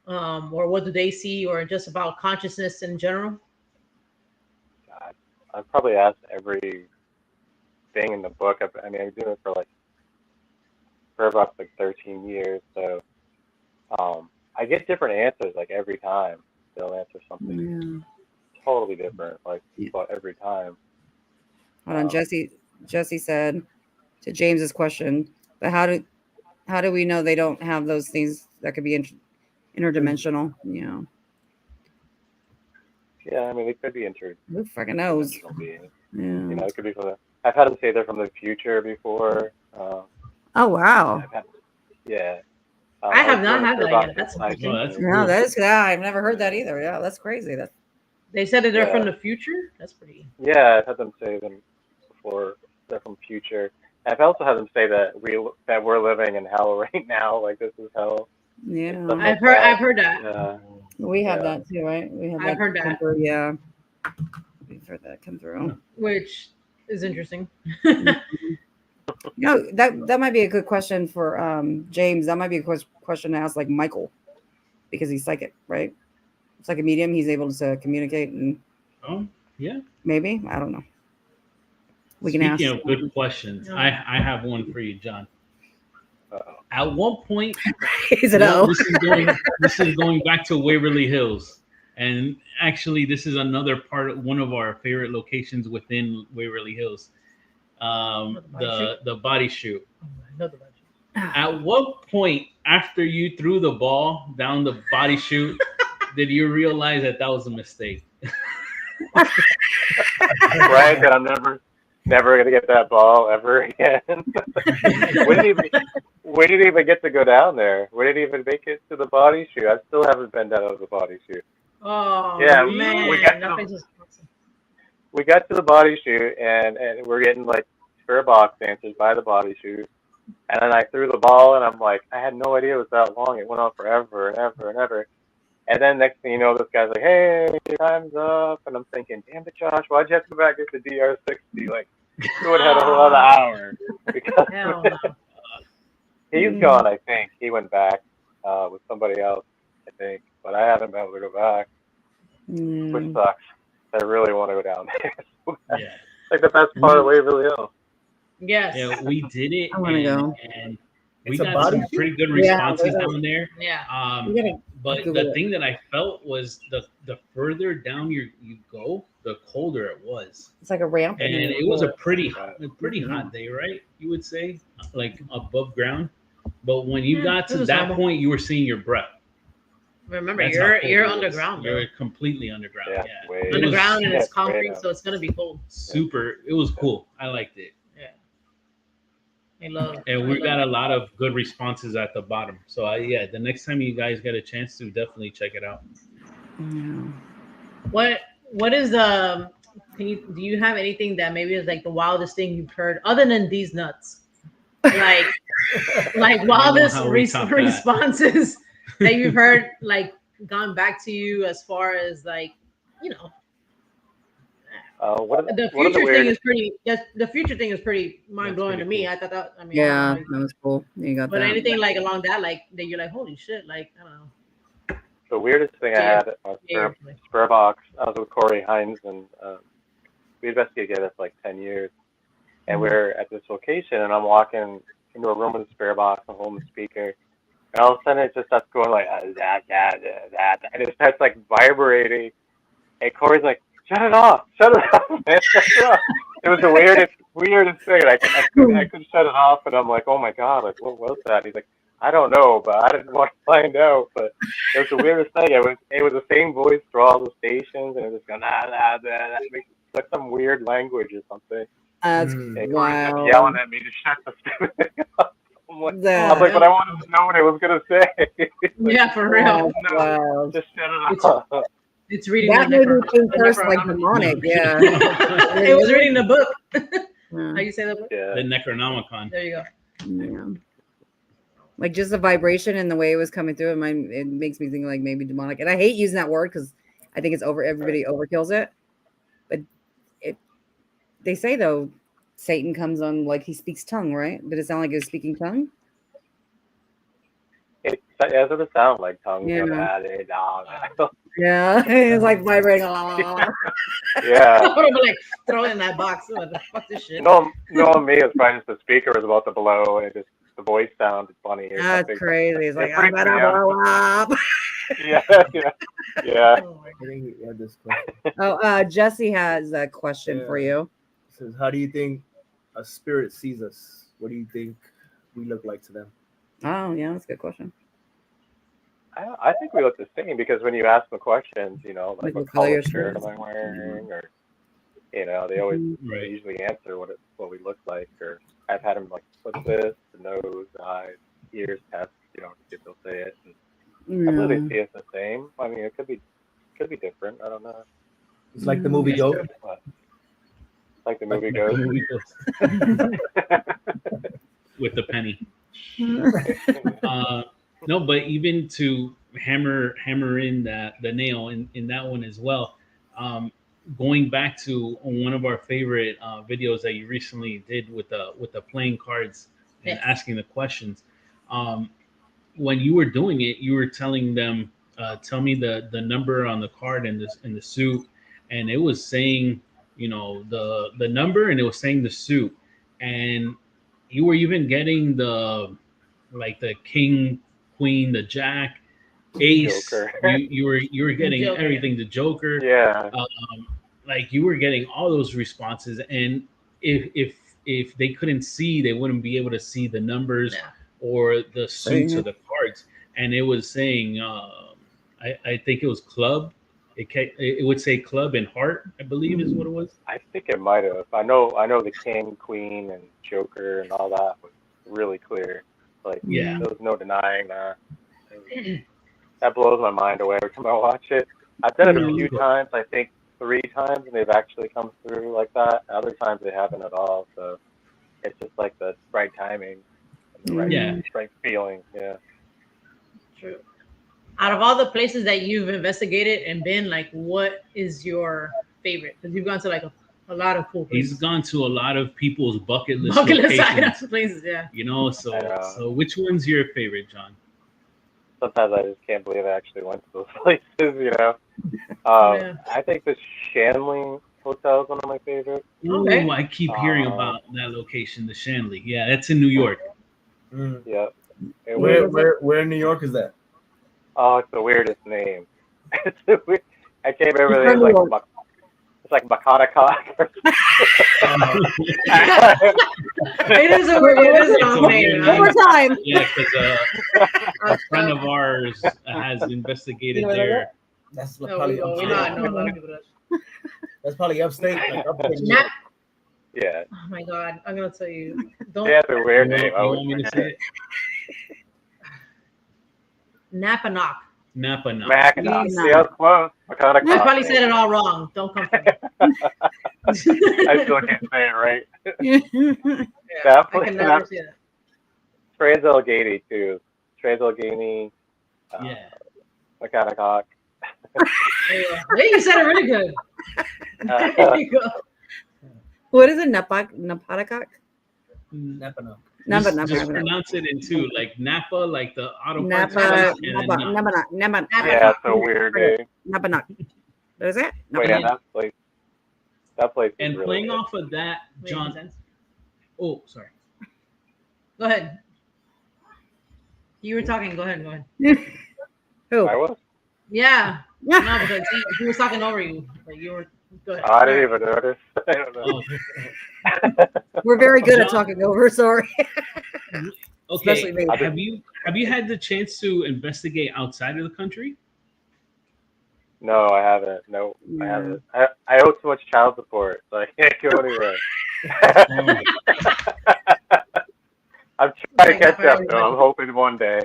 Speaker 1: Or what do they see, or just about consciousness in general?
Speaker 4: God, I've probably asked every thing in the book. I mean, I've been doing it for about like 13 years. So I get different answers like every time. They'll answer something totally different, like every time.
Speaker 3: Hold on, Jesse said to James's question, but how do we know they don't have those things that could be interdimensional? Yeah.
Speaker 4: Yeah, I mean, it could be
Speaker 3: Who fucking knows?
Speaker 4: Yeah.
Speaker 3: Yeah.
Speaker 4: You know, it could be I've had them say they're from the future before.
Speaker 3: Oh wow.
Speaker 1: I have not had that yet. That's interesting.
Speaker 3: I've never heard that either. Yeah, that's crazy.
Speaker 1: They said that they're from the future. That's pretty.
Speaker 4: Yeah, I've had them say them before. They're from future. I've also had them say that we're living in hell right now. Like this is hell.
Speaker 3: Yeah,
Speaker 1: I've heard that.
Speaker 4: Yeah.
Speaker 3: We have that too, right?
Speaker 1: I've heard that.
Speaker 3: Yeah, we've heard that come through,
Speaker 1: which is interesting.
Speaker 3: You know, that might be a good question for James. That might be a question to ask like Michael, because he's psychic, right? It's like a medium. He's able to communicate and. Maybe, I don't know. We can ask.
Speaker 2: Speaking of good questions, I have one for you, John. At one point,
Speaker 3: this
Speaker 2: is going back to Waverly Hills, and actually, this is another part of one of our favorite locations within Waverly Hills. The body shoot. At what point after you threw the ball down the body shoot did you realize that was a mistake?
Speaker 4: Right, that I'm never gonna get that ball ever again. We didn't even get to go down there. We didn't even make it to the body shoot. I still haven't been down to the body shoot.
Speaker 1: Oh
Speaker 4: Yeah,
Speaker 1: man,
Speaker 4: we got
Speaker 1: that
Speaker 4: to
Speaker 1: place is awesome.
Speaker 4: we got to the body shoot, and we're getting like spirit box answers by the body shoot. And then I threw the ball, and I'm like, I had no idea it was that long. It went on forever and ever and ever. And then next thing you know, this guy's like, "Hey, your time's up." And I'm thinking, "Damn it, Josh, why'd you have to go back and get the DR60? Like, you would have had a whole other hour." Because
Speaker 1: Hell no.
Speaker 4: he's gone, I think. He went back with somebody else, I think. But I haven't been able to go back, which sucks. I really want to go down there.
Speaker 2: Yeah.
Speaker 4: Like the best part of Waverly Hills.
Speaker 1: Yes.
Speaker 2: Yeah, we did it.
Speaker 3: I want to go.
Speaker 2: And we
Speaker 5: It's a
Speaker 2: got
Speaker 5: body
Speaker 2: some
Speaker 5: shoot?
Speaker 2: pretty good responses down there.
Speaker 1: Yeah.
Speaker 3: You gotta
Speaker 2: But
Speaker 3: Google
Speaker 2: the
Speaker 3: it.
Speaker 2: thing that I felt was the further down you go, the colder it was.
Speaker 3: It's like a ramp.
Speaker 2: And
Speaker 3: then
Speaker 2: it was a pretty
Speaker 3: Mhm.
Speaker 2: hot day, right? You would say, like above ground. But when you
Speaker 1: Yeah,
Speaker 2: got
Speaker 1: it
Speaker 2: to
Speaker 1: was
Speaker 2: that
Speaker 1: normal.
Speaker 2: point, you were seeing your breath.
Speaker 1: Remember,
Speaker 2: That's how
Speaker 1: you're
Speaker 2: cold it was.
Speaker 1: underground, bro.
Speaker 2: You're completely underground.
Speaker 4: Yeah,
Speaker 2: Yeah,
Speaker 4: way
Speaker 2: It was
Speaker 1: Underground, and it's
Speaker 4: Yeah, way
Speaker 1: concrete,
Speaker 4: down.
Speaker 1: so it's gonna be cold.
Speaker 2: super. It was cool. I liked it.
Speaker 1: Yeah. I love.
Speaker 2: And we
Speaker 1: I
Speaker 2: got a
Speaker 1: love
Speaker 2: lot of good responses at the bottom. So yeah, the next time you guys get a chance to, definitely check it out.
Speaker 1: What is the? Do you have anything that maybe is like the wildest thing you've heard other than these nuts? Like wildest
Speaker 2: how we top that.
Speaker 1: responses that you've heard, like gone back to you as far as like, you know,
Speaker 4: What are
Speaker 1: the
Speaker 4: what are the
Speaker 1: future thing
Speaker 4: weirdest?
Speaker 1: is pretty. The future thing is pretty mind blowing to
Speaker 2: pretty
Speaker 1: me.
Speaker 2: cool.
Speaker 1: I thought that. I mean,
Speaker 3: Yeah,
Speaker 1: I don't know.
Speaker 3: that was cool. You got
Speaker 1: But
Speaker 3: that.
Speaker 1: anything like along that, like that you're like, holy shit, like I don't know.
Speaker 4: The weirdest thing I had on
Speaker 1: Yeah.
Speaker 4: Spur Box, I was with 𝗶𝗏 and we investigated together for like 10 years. And we're at this location, and I'm walking into a room with a spare box, I'm holding the speaker. And all of a sudden, it just starts going like, that. And it starts like vibrating. And Corey's like, shut it off, man, shut it off. It was the weirdest thing. I couldn't shut it off, and I'm like, oh my God, like, what was that? And he's like, I don't know, but I didn't want to find out. But it was the weirdest thing. It was the same voice through all the stations, and it was going, it's like some weird language or something.
Speaker 3: That's
Speaker 4: And Corey kept
Speaker 3: wild.
Speaker 4: yelling at me to shut the stupid thing off. I'm like,
Speaker 3: That-
Speaker 4: but I wanted to know what it was going to say. Like,
Speaker 1: Yeah, for real.
Speaker 3: That's
Speaker 4: no,
Speaker 3: wild.
Speaker 4: just shut it off.
Speaker 1: It's reading
Speaker 3: That
Speaker 1: the
Speaker 3: made me think
Speaker 1: the
Speaker 3: first like
Speaker 1: Necronomicon.
Speaker 3: demonic. Yeah.
Speaker 1: It was reading the book.
Speaker 3: Yeah.
Speaker 1: How you say the book?
Speaker 4: Yeah.
Speaker 2: The Necronomicon.
Speaker 1: There you go.
Speaker 3: Yeah. Like just the vibration and the way it was coming through, it makes me think like maybe demonic. And I hate using that word because I think it's everybody overkills it. But they say though, Satan comes on like he speaks tongue, right? Did it sound like he was speaking tongue?
Speaker 4: It doesn't sound like tongues.
Speaker 3: Yeah.
Speaker 4: Yeah.
Speaker 3: Yeah, it's like vibrating.
Speaker 4: Yeah.
Speaker 1: I would have been like, throw it in that box. What the fuck this shit?
Speaker 4: No, me, it's probably just the speaker was about to blow, and the voice sounded funny or
Speaker 3: That's
Speaker 4: something.
Speaker 3: crazy. It's like
Speaker 4: It
Speaker 3: I'm
Speaker 4: freaked me
Speaker 3: gonna
Speaker 4: out.
Speaker 3: blow up.
Speaker 4: Yeah.
Speaker 1: Oh my
Speaker 5: I think we had this question.
Speaker 3: Oh, Jesse has a question for you.
Speaker 5: It says, how do you think a spirit sees us? What do you think we look like to them?
Speaker 3: Oh, yeah, that's a good question.
Speaker 4: I think we look the same because when you ask them questions, you know, like
Speaker 3: Like what
Speaker 4: what
Speaker 3: color
Speaker 4: color
Speaker 3: your
Speaker 4: shirt
Speaker 3: shirt
Speaker 4: am I wearing, or you know, they always
Speaker 2: Right.
Speaker 4: they usually answer what we look like, or I've had them like, what's this? The nose, the eyes, ears, test, you know, if they'll say it. And I believe they see us the same. I mean, it could be different. I don't know.
Speaker 5: It's like the movie Go.
Speaker 4: But, like the movie
Speaker 2: Like the
Speaker 4: goes.
Speaker 2: movie goes. With the penny. No, but even to hammer in the nail in that one as well. Going back to one of our favorite videos that you recently did with the playing cards and
Speaker 1: Yes.
Speaker 2: asking the questions. When you were doing it, you were telling them, tell me the number on the card in the suit, and it was saying, you know, the number, and it was saying the suit, and you were even getting the king, queen, the jack, ace.
Speaker 4: Joker.
Speaker 2: You were getting
Speaker 1: Joker.
Speaker 2: everything, the Joker.
Speaker 4: Yeah.
Speaker 2: Like you were getting all those responses, and if they couldn't see, they wouldn't be able to see the numbers
Speaker 1: Yeah.
Speaker 2: or the suits
Speaker 3: Yeah.
Speaker 2: of the cards. And it was saying I think it was Club. It would say Club and Heart, I believe is what it was.
Speaker 4: I think it might have. I know the King, Queen, and Joker and all that was really clear. Like,
Speaker 2: Yeah.
Speaker 4: there was no denying that. That blows my mind away every time I watch it. I've done it a few times, I think 3 times, and they've actually come through like that. Other times they haven't at all. So it's just like the right timing, and the right feeling. Yeah.
Speaker 1: True. Out of all the places that you've investigated and been, like, what is your favorite? Because you've gone to like a lot of cool places.
Speaker 2: He's gone to a lot of people's bucket list locations.
Speaker 1: Places, yeah.
Speaker 2: You know, so which one's your favorite, John?
Speaker 4: Sometimes I just can't believe I actually went to those places, you know. I think the Shanley Hotel is one of my favorites.
Speaker 1: Okay.
Speaker 2: Ooh, I keep hearing about that location, the Shanley. Yeah, that's in New York.
Speaker 4: Yeah.
Speaker 5: Where in New York is that?
Speaker 4: Oh, it's the weirdest name. It's the weird. I can't remember the name. It's like 𝗵𝗂𝗃𝗂𝗃.
Speaker 1: It is a long name.
Speaker 3: One more time.
Speaker 2: Yeah, because a friend of ours has investigated there.
Speaker 5: That's probably
Speaker 1: That's
Speaker 5: probably upstate. Like upstate.
Speaker 4: Yeah.
Speaker 1: Oh my God, I'm gonna tell you. Don't.
Speaker 4: Yeah, it's a weird name.
Speaker 2: You want me to say it?
Speaker 1: Napanock.
Speaker 2: Napanock.
Speaker 4: Mackinac. See, I was close.
Speaker 1: I probably said it all wrong. Don't come for me.
Speaker 4: I still can't say it right.
Speaker 1: Yeah,
Speaker 4: That
Speaker 1: I can never say that.
Speaker 4: 𝗟𝗏𝗘𝗀𝗃 too. 𝗟𝗏𝗃𝗃.
Speaker 2: Yeah.
Speaker 4: 𝗵𝗂𝗃𝗃.
Speaker 1: Yeah, you said it really good. There you go.
Speaker 3: What is it? 𝗵𝗂𝗃𝗃?
Speaker 5: Napanock.
Speaker 2: Just pronounce it in two, like Napa, like the auto parts.
Speaker 3: Napa.
Speaker 4: Yeah, it's a weird name.
Speaker 3: Napanock. What is it?
Speaker 4: Wait, yeah, that place.
Speaker 2: And
Speaker 4: really
Speaker 2: playing
Speaker 4: good.
Speaker 2: off of that, John. Oh, sorry.
Speaker 1: Go ahead. You were talking. Go ahead.
Speaker 3: Who?
Speaker 4: I was?
Speaker 1: Yeah. No, because he was talking over you. Like you were. Go ahead.
Speaker 4: Oh, I didn't even notice. I don't know.
Speaker 3: We're very good at talking over. Sorry.
Speaker 2: Okay.
Speaker 3: Especially me.
Speaker 2: Have you had the chance to investigate outside of the country?
Speaker 4: No, I haven't. No, I haven't. I owe too much child support, so I can't go anywhere. I'm trying to catch up, though. I'm hoping one day.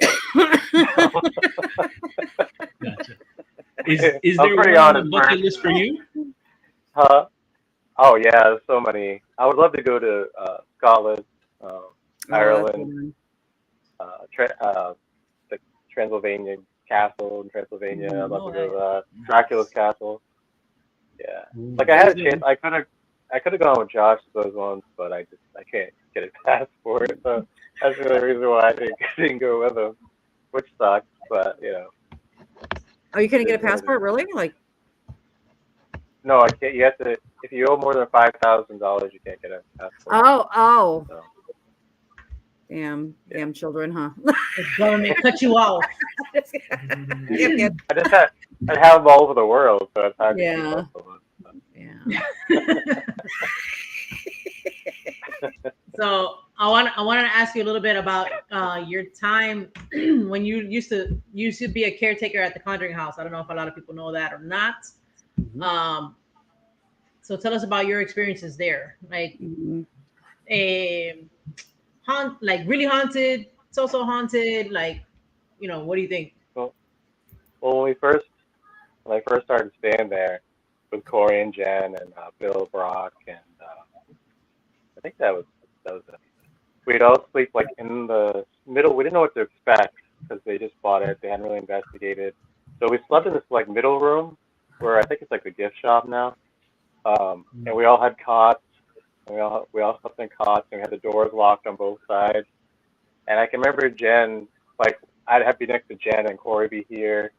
Speaker 2: Gotcha. Is there one on the bucket list for you?
Speaker 4: Huh? Oh yeah, there's so many. I would love to go to Scotland, Ireland, the Transylvania Castle in Transylvania. I'd love to go to Dracula's Castle. Yeah, like I had a chance. I could have gone with Josh to those ones, but I can't get a passport. So that's the only reason why I didn't go with him, which sucks. But you know.
Speaker 3: Oh, you couldn't get a passport, really? Like.
Speaker 4: No, I can't. You have to. If you owe more than $5,000, you can't get a passport.
Speaker 3: Oh.
Speaker 4: So.
Speaker 3: Damn children, huh?
Speaker 1: The government cut you off.
Speaker 3: Yep.
Speaker 4: I just have them all over the world, so it's hard to keep up with them.
Speaker 1: So I wanted to ask you a little bit about your time when you used to be a caretaker at the Conjuring House. I don't know if a lot of people know that or not. So tell us about your experiences there, like like really haunted, so haunted, like, you know, what do you think?
Speaker 4: Well, when I first started staying there with Corey and Jen and Bill, Brock, and I think that was it. We'd all sleep like in the middle. We didn't know what to expect because they just bought it. They hadn't really investigated. So we slept in this like middle room where I think it's like a gift shop now. And we all had cots. And we all slept in cots, and we had the doors locked on both sides. And I can remember Jen, like I'd have to be next to Jen and Corey be here,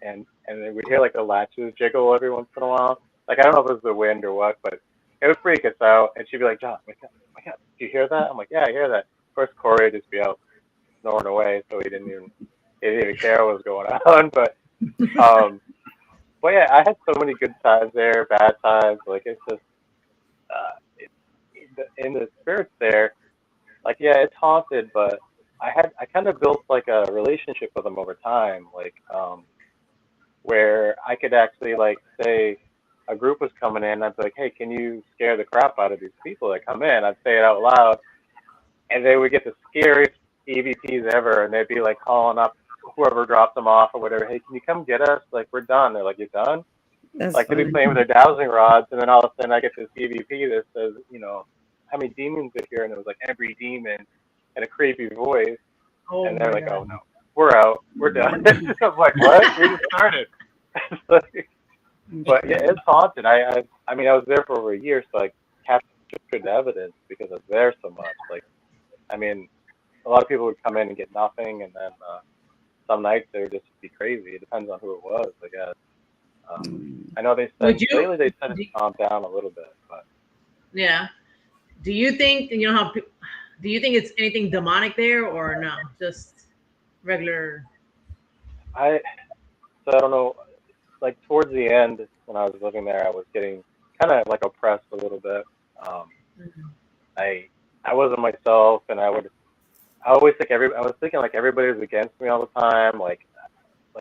Speaker 4: and then we'd hear like the latches jiggle every once in a while. Like I don't know if it was the wind or what, but it would freak us out. And she'd be like, "John, wake up, wake up! Do you hear that?" I'm like, "Yeah, I hear that." Of course, Corey would just be out snoring away, so he didn't even care what was going on. But yeah, I had so many good times there, bad times. Like it's just in the spirits there. Like yeah, it's haunted, but I kind of built like a relationship with them over time. Like where I could actually like say a group was coming in, I'd be like, hey, can you scare the crap out of these people that come in? I'd say it out loud, and they would get the scariest EVPs ever, and they'd be like calling up whoever dropped them off or whatever. Hey, can you come get us? Like, we're done. They're like, you're done?
Speaker 3: That's
Speaker 4: Like, they'd be
Speaker 3: funny.
Speaker 4: playing with their dowsing rods, and then all of a sudden I get this EVP that says, you know, how many demons are here? And it was like every demon in a creepy voice.
Speaker 1: Oh
Speaker 4: And they're
Speaker 1: my
Speaker 4: like,
Speaker 1: God.
Speaker 4: oh no, we're out, we're done. I'm like, what? We just started. But yeah, it's haunted. I mean, I was there for over a year, so I captured the evidence because I was there so much. Like, I mean, a lot of people would come in and get nothing, and then some nights they would just be crazy. It depends on who it was, I guess. I know they said lately they said it's calmed down a little bit, but
Speaker 1: yeah. Do you think do you think it's anything demonic there or no? Just regular.
Speaker 4: I don't know. Like towards the end, when I was living there, I was getting kind of like oppressed a little bit. I wasn't myself, and I always think I was thinking like everybody was against me all the time. Like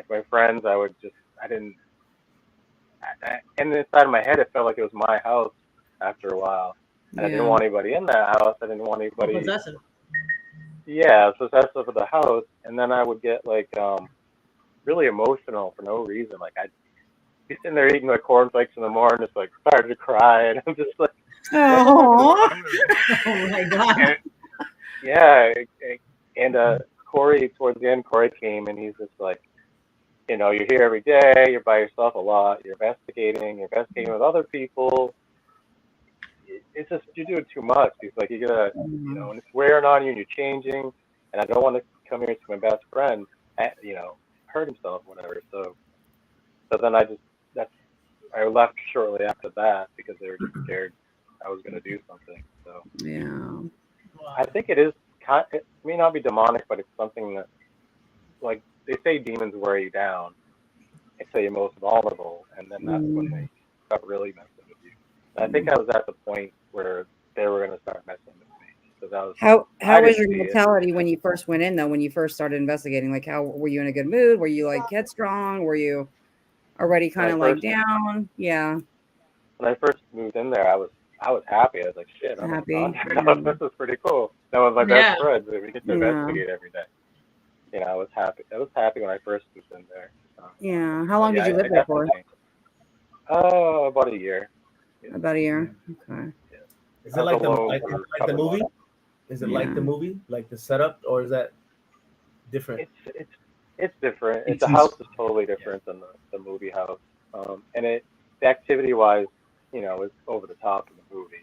Speaker 4: my friends, and inside of my head, it felt like it was my house after a while. And I didn't want anybody in that house. I didn't want anybody.
Speaker 1: Possessive.
Speaker 4: Yeah, I was possessive of the house, and then I would get like really emotional for no reason. Like I'd be sitting there eating my cornflakes in the morning, just like started to cry, and I'm just like,
Speaker 3: oh
Speaker 1: my God.
Speaker 4: And Corey, towards the end, Corey came, and he's just like, you know, you're here every day, you're by yourself a lot, you're investigating with other people. It's just, you're doing too much. He's like, you gotta, you know, and it's wearing on you and you're changing, and I don't want to come here to my best friend, you know, hurt himself, whatever. So then I left shortly after that because they were just scared I was going to do something. So
Speaker 3: yeah,
Speaker 4: I think it may not be demonic, but it's something that, like, they say demons wear you down until you're most vulnerable, and then that's when they start really messing with you. And I think I was at the point where they were going to start messing with me. So that was
Speaker 3: how was your mentality when you first went in, though? When you first started investigating, like, how were you in a good mood? Were you like headstrong? Were you already kind of like down? Yeah.
Speaker 4: When I first moved in there, I was happy. I was like, shit, I'm happy. This is pretty cool. That was my best friends. We get to investigate every day. You know, I was happy. I was happy when I first moved in there.
Speaker 3: Yeah. How long did you live there for?
Speaker 4: About a year. Yeah.
Speaker 3: About a year. Okay.
Speaker 4: Yeah.
Speaker 5: Is it like the movie? Is it like the movie, like the setup, or is that different?
Speaker 4: It's different. The house is totally different than the movie house, and the activity wise, you know, is over the top in the movie.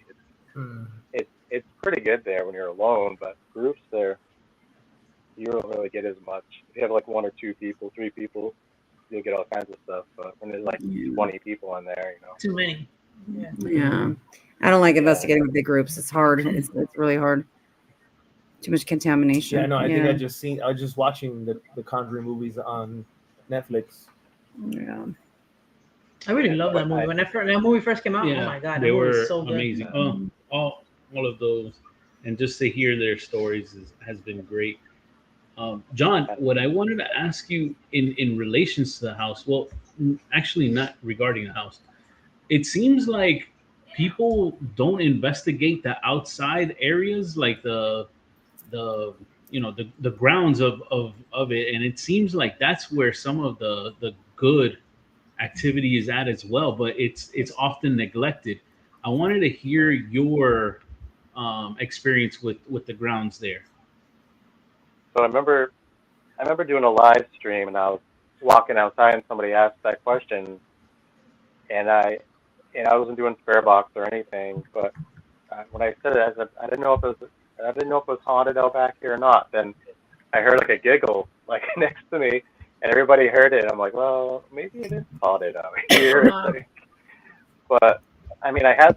Speaker 4: It's pretty good there when you're alone, but groups there, you don't really get as much. If you have like 1 or 2 people, 3 people, you'll get all kinds of stuff. But when there's like 20 people in there, you know,
Speaker 1: too many.
Speaker 3: Yeah. I don't like investigating with big groups. It's hard. It's really hard. Too much contamination.
Speaker 5: Yeah, no, I think I was just watching the Conjuring movies on Netflix.
Speaker 3: Yeah.
Speaker 1: I really love that movie. When that movie first came out, oh my God,
Speaker 2: they were
Speaker 1: so good.
Speaker 2: amazing. All of those, and just to hear their stories has been great. John, what I wanted to ask you in relations to the house, well, actually not regarding the house. It seems like people don't investigate the outside areas, like the grounds of it, and it seems like that's where some of the good activity is at as well, but it's often neglected. I wanted to hear your experience with the grounds there.
Speaker 4: So I remember doing a live stream, and I was walking outside, and somebody asked that question, and I wasn't doing spirit box or anything, but when I said it, I didn't know if it was haunted out back here or not. Then I heard like a giggle like next to me, and everybody heard it. I'm like, well, maybe it is haunted out here. But I mean, I had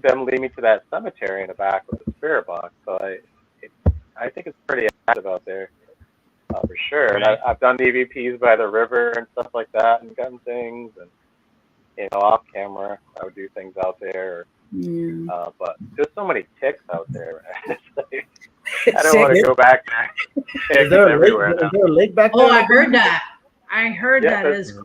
Speaker 4: them lead me to that cemetery in the back with the spirit box, so I think it's pretty active out there for sure. And I've done EVPs by the river and stuff like that, and gotten things, and you know, off camera, I would do things out there. But there's so many ticks out there. Like, I don't want to go back there.
Speaker 5: Is there a lake back there?
Speaker 1: Oh, I heard that. I heard
Speaker 4: Yeah,
Speaker 1: that
Speaker 4: 'cause-
Speaker 1: is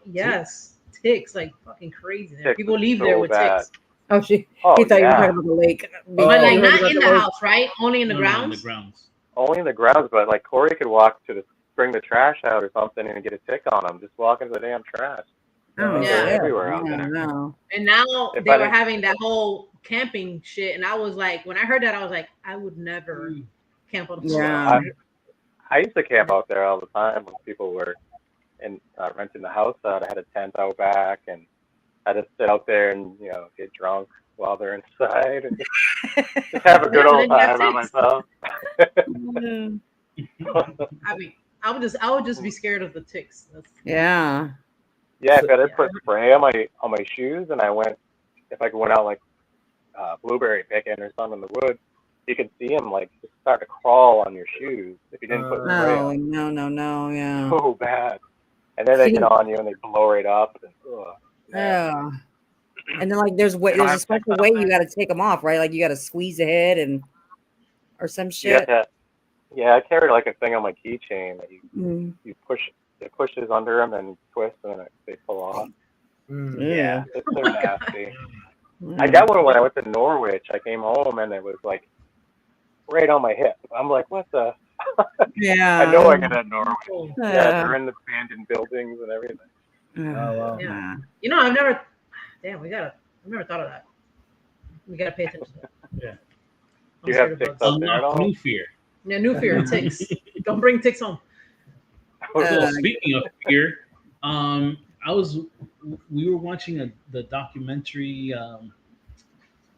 Speaker 1: yes, ticks like fucking crazy. There.
Speaker 4: Ticks
Speaker 1: People
Speaker 4: is
Speaker 1: leave
Speaker 4: so
Speaker 1: there with
Speaker 4: bad.
Speaker 1: ticks,
Speaker 3: Oh,
Speaker 4: Oh,
Speaker 3: he thought you were
Speaker 4: yeah.
Speaker 3: talking about the lake.
Speaker 1: but like
Speaker 3: You heard
Speaker 1: not
Speaker 3: about
Speaker 1: in the
Speaker 3: lake?
Speaker 1: house, right? Only in the
Speaker 2: No,
Speaker 1: grounds.
Speaker 2: in the grounds.
Speaker 4: Only in the grounds, but like Corey could walk to bring the trash out or something and get a tick on him. Just walk into the damn trash.
Speaker 3: Oh,
Speaker 1: Yeah.
Speaker 3: yeah.
Speaker 4: Everywhere out
Speaker 3: Yeah,
Speaker 4: there.
Speaker 3: no.
Speaker 1: And now
Speaker 4: If
Speaker 1: they
Speaker 4: I
Speaker 1: were
Speaker 4: didn't-
Speaker 1: having that whole camping shit, and I was like, when I heard that, I was like, I would never camp on a
Speaker 3: Yeah.
Speaker 4: I used to camp out there all the time when people were renting the house out. I had a tent out back, and I just sit out there and get drunk while they're inside and just have a good
Speaker 1: Yeah,
Speaker 4: old
Speaker 1: then you have
Speaker 4: time by
Speaker 1: ticks.
Speaker 4: myself.
Speaker 1: I mean, I would just be scared of the ticks.
Speaker 3: Yeah.
Speaker 4: Yeah, if I did put spray on my shoes, and if I went out like blueberry picking or something in the woods, you could see them like just start to crawl on your shoes if you didn't put spray
Speaker 3: No,
Speaker 4: on.
Speaker 3: no, yeah.
Speaker 4: So bad. And then they get on you and they blow right up. And,
Speaker 3: Yeah. And then like there's a special way you got to take them off, right? Like you got to squeeze the head or some shit.
Speaker 4: Yeah, I carried like a thing on my keychain that you push. It pushes under them and twist, and then they pull off.
Speaker 3: Yeah.
Speaker 4: They're nasty. I got one when I went to Norwich. I came home and it was like right on my hip. I'm like, what the?
Speaker 3: Yeah.
Speaker 4: I know I get that Norwich.
Speaker 1: Oh.
Speaker 4: Yeah, they're in the abandoned buildings and everything.
Speaker 5: Oh wow.
Speaker 1: Yeah. I've never thought of that. We gotta pay attention to that.
Speaker 2: Yeah.
Speaker 4: You have ticks up there at all?
Speaker 2: New fear.
Speaker 1: Yeah, new fear, ticks. Don't bring ticks home.
Speaker 2: So speaking of fear, we were watching the documentary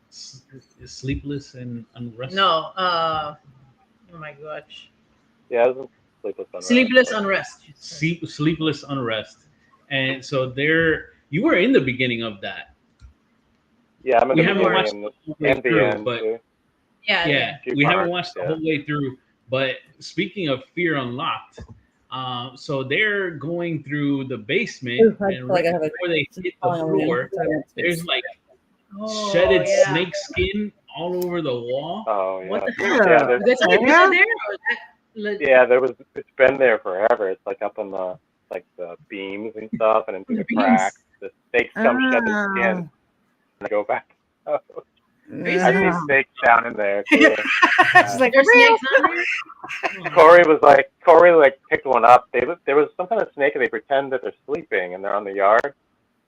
Speaker 2: Sleepless and Unrest.
Speaker 1: No, oh my gosh.
Speaker 4: Yeah, it was Sleepless Unrest.
Speaker 1: Sleepless Unrest.
Speaker 2: Sleepless Unrest. And so you were in the beginning of that.
Speaker 4: Yeah, I'm in
Speaker 2: We
Speaker 4: the
Speaker 2: haven't
Speaker 4: beginning
Speaker 2: watched
Speaker 4: and
Speaker 2: the whole way
Speaker 4: the
Speaker 2: through,
Speaker 4: end
Speaker 2: but
Speaker 4: too.
Speaker 1: Yeah.
Speaker 2: we haven't watched the whole way through. But speaking of Fear Unlocked, so they're going through the basement, and right before they hit the floor, there's like shedded snake skin all over the wall.
Speaker 4: Oh yeah.
Speaker 1: What the
Speaker 4: Yeah,
Speaker 1: hell? You guys have that there? Or is that
Speaker 4: it's been there forever. It's like up in the beams and stuff and into the cracks. The snakes come shed their skin and they go back. I see snakes down in there too.
Speaker 3: She's like,
Speaker 1: there's snakes on there?
Speaker 4: Corey picked one up. There was some kind of snake and they pretend that they're sleeping and they're on the yard.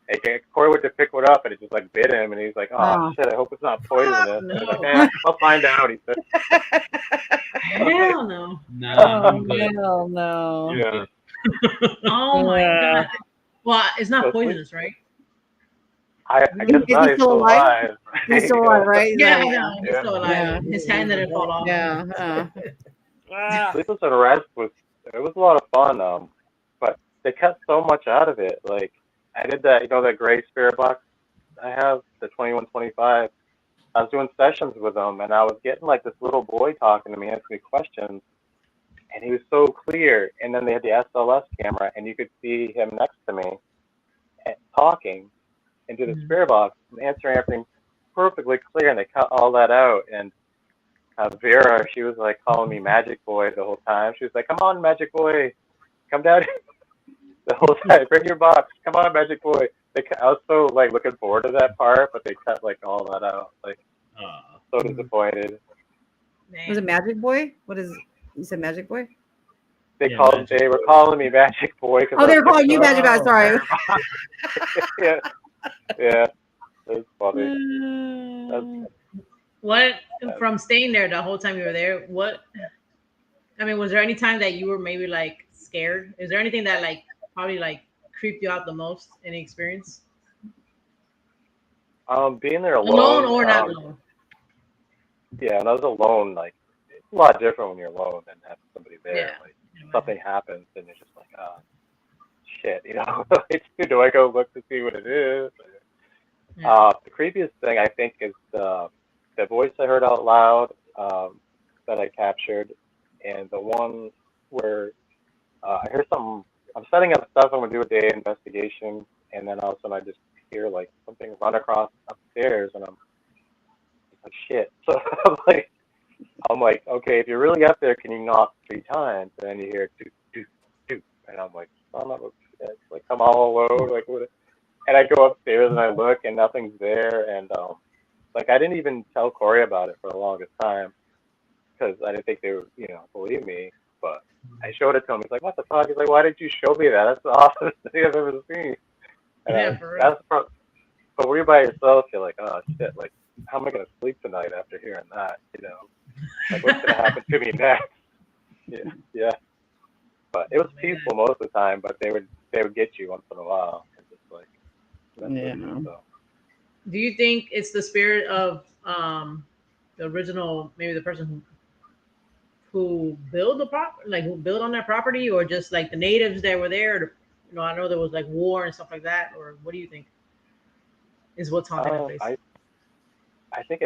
Speaker 4: And Corey went to pick one up and it just bit him and he's like, oh shit, I hope it's not poisonous.
Speaker 1: No.
Speaker 4: Like, I'll find out, he said.
Speaker 1: Hell no.
Speaker 2: Nah, I'm good.
Speaker 3: Hell no.
Speaker 4: Yeah.
Speaker 1: Oh my god. Well, it's not poisonous, right?
Speaker 4: I guess not. He's still alive.
Speaker 3: He's still alive, right?
Speaker 1: Yeah, he's still alive.
Speaker 3: Yeah.
Speaker 1: His hand didn't fall off.
Speaker 3: Yeah.
Speaker 4: Sleepless Unrest was a lot of fun. But they cut so much out of it. Like I did that, that gray spirit box I have, the 2125. I was doing sessions with them, and I was getting this little boy talking to me, asking me questions, and he was so clear. And then they had the SLS camera, and you could see him next to me, talking into the spirit box and answering everything perfectly clear. And they cut all that out. And Vera, she was calling me Magic Boy the whole time. She was like, "Come on, Magic Boy, come down." The whole time, bring your box. Come on, Magic Boy. I was so looking forward to that part, but they cut all that out. So disappointed.
Speaker 3: Was it Magic Boy? You said Magic Boy?
Speaker 4: They were calling me Magic Boy.
Speaker 3: Oh, they were calling you Magic Boy. Sorry.
Speaker 4: Yeah. It was funny.
Speaker 1: What from staying there the whole time you were there? Was there any time that you were maybe scared? Is there anything that probably creeped you out the most? Any experience?
Speaker 4: Being there alone.
Speaker 1: Alone or not alone?
Speaker 4: Yeah, and I was alone. It's a lot different when you're alone than having somebody there.
Speaker 1: Yeah.
Speaker 4: Something happens and you're just shit, do I go look to see what it is?
Speaker 1: Yeah.
Speaker 4: The creepiest thing I think is the voice I heard out loud that I captured, and the one where I hear something. I'm setting up stuff. I'm gonna do a day investigation, and then all of a sudden I just hear something run across upstairs, and I'm like, shit. So I'm like, okay, if you're really up there, can you knock 3 times? And then you hear 2, 2, 2, and I'm like, son of a bitch, like I'm all alone, like what? And I go upstairs and I look and nothing's there, and like I didn't even tell Corey about it for the longest time because I didn't think they would, believe me. But I showed it to him. He's like, "What the fuck?" He's like, "Why didn't you show me that? That's the awesomest thing I've ever seen." And
Speaker 1: Yeah, for real.
Speaker 4: but when you're by yourself, you're like, "Oh shit! Like, how am I gonna sleep tonight after hearing that? Like what's gonna happen to me next?" Yeah. But it was peaceful most of the time. But they would get you once in a while. It's just like, so.
Speaker 1: Do you think it's the spirit of the original, maybe the person who built the who built on that property, or just like the natives that were there? I know there was like war and stuff like that. Or what do you think is what's haunting the place?
Speaker 4: I think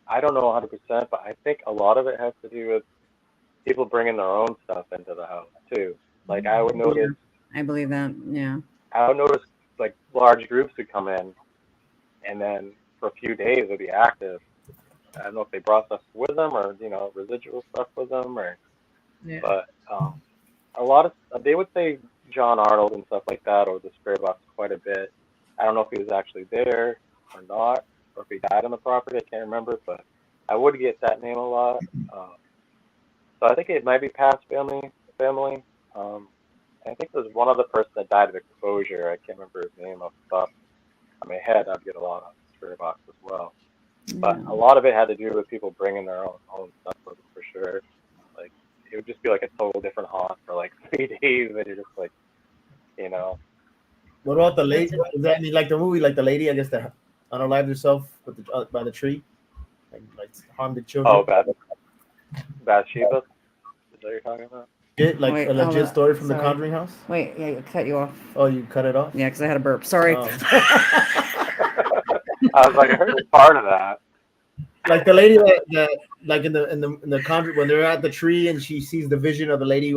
Speaker 4: I don't know 100%, but I think a lot of it has to do with people bringing their own stuff into the house too. Like I would notice.
Speaker 3: I believe that. Yeah.
Speaker 4: I would notice like large groups would come in, and then for a few days they'd be active. I don't know if they brought stuff with them or residual stuff with them but a lot of they would say John Arnold and stuff like that, or the spirit box quite a bit. I don't know if he was actually there or not, or if he died on the property. I can't remember, but I would get that name a lot. So I think it might be past family. I think there's one other person that died of exposure. I can't remember his name off the top of my head. I'd get a lot of spirit box as well. But a lot of it had to do with people bringing their own stuff with them for sure. Like it would just be like a total different haunt for like 3 days, and you're just like,
Speaker 5: What about the lady? Is that like the movie, like the lady? I guess that unalived herself with by the tree, like harmed the children.
Speaker 4: Oh, 𝗵𝗵𝗶𝗴𝗁. Is that what you're talking about?
Speaker 5: Like a legit story from the Conjuring house?
Speaker 3: Wait, yeah, I cut you off.
Speaker 5: Oh, you cut it off?
Speaker 3: Yeah, because I had a burp. Sorry.
Speaker 4: I was like, I heard part of that.
Speaker 5: Like the lady that like in the Conjuring, when they're at the tree and she sees the vision of the lady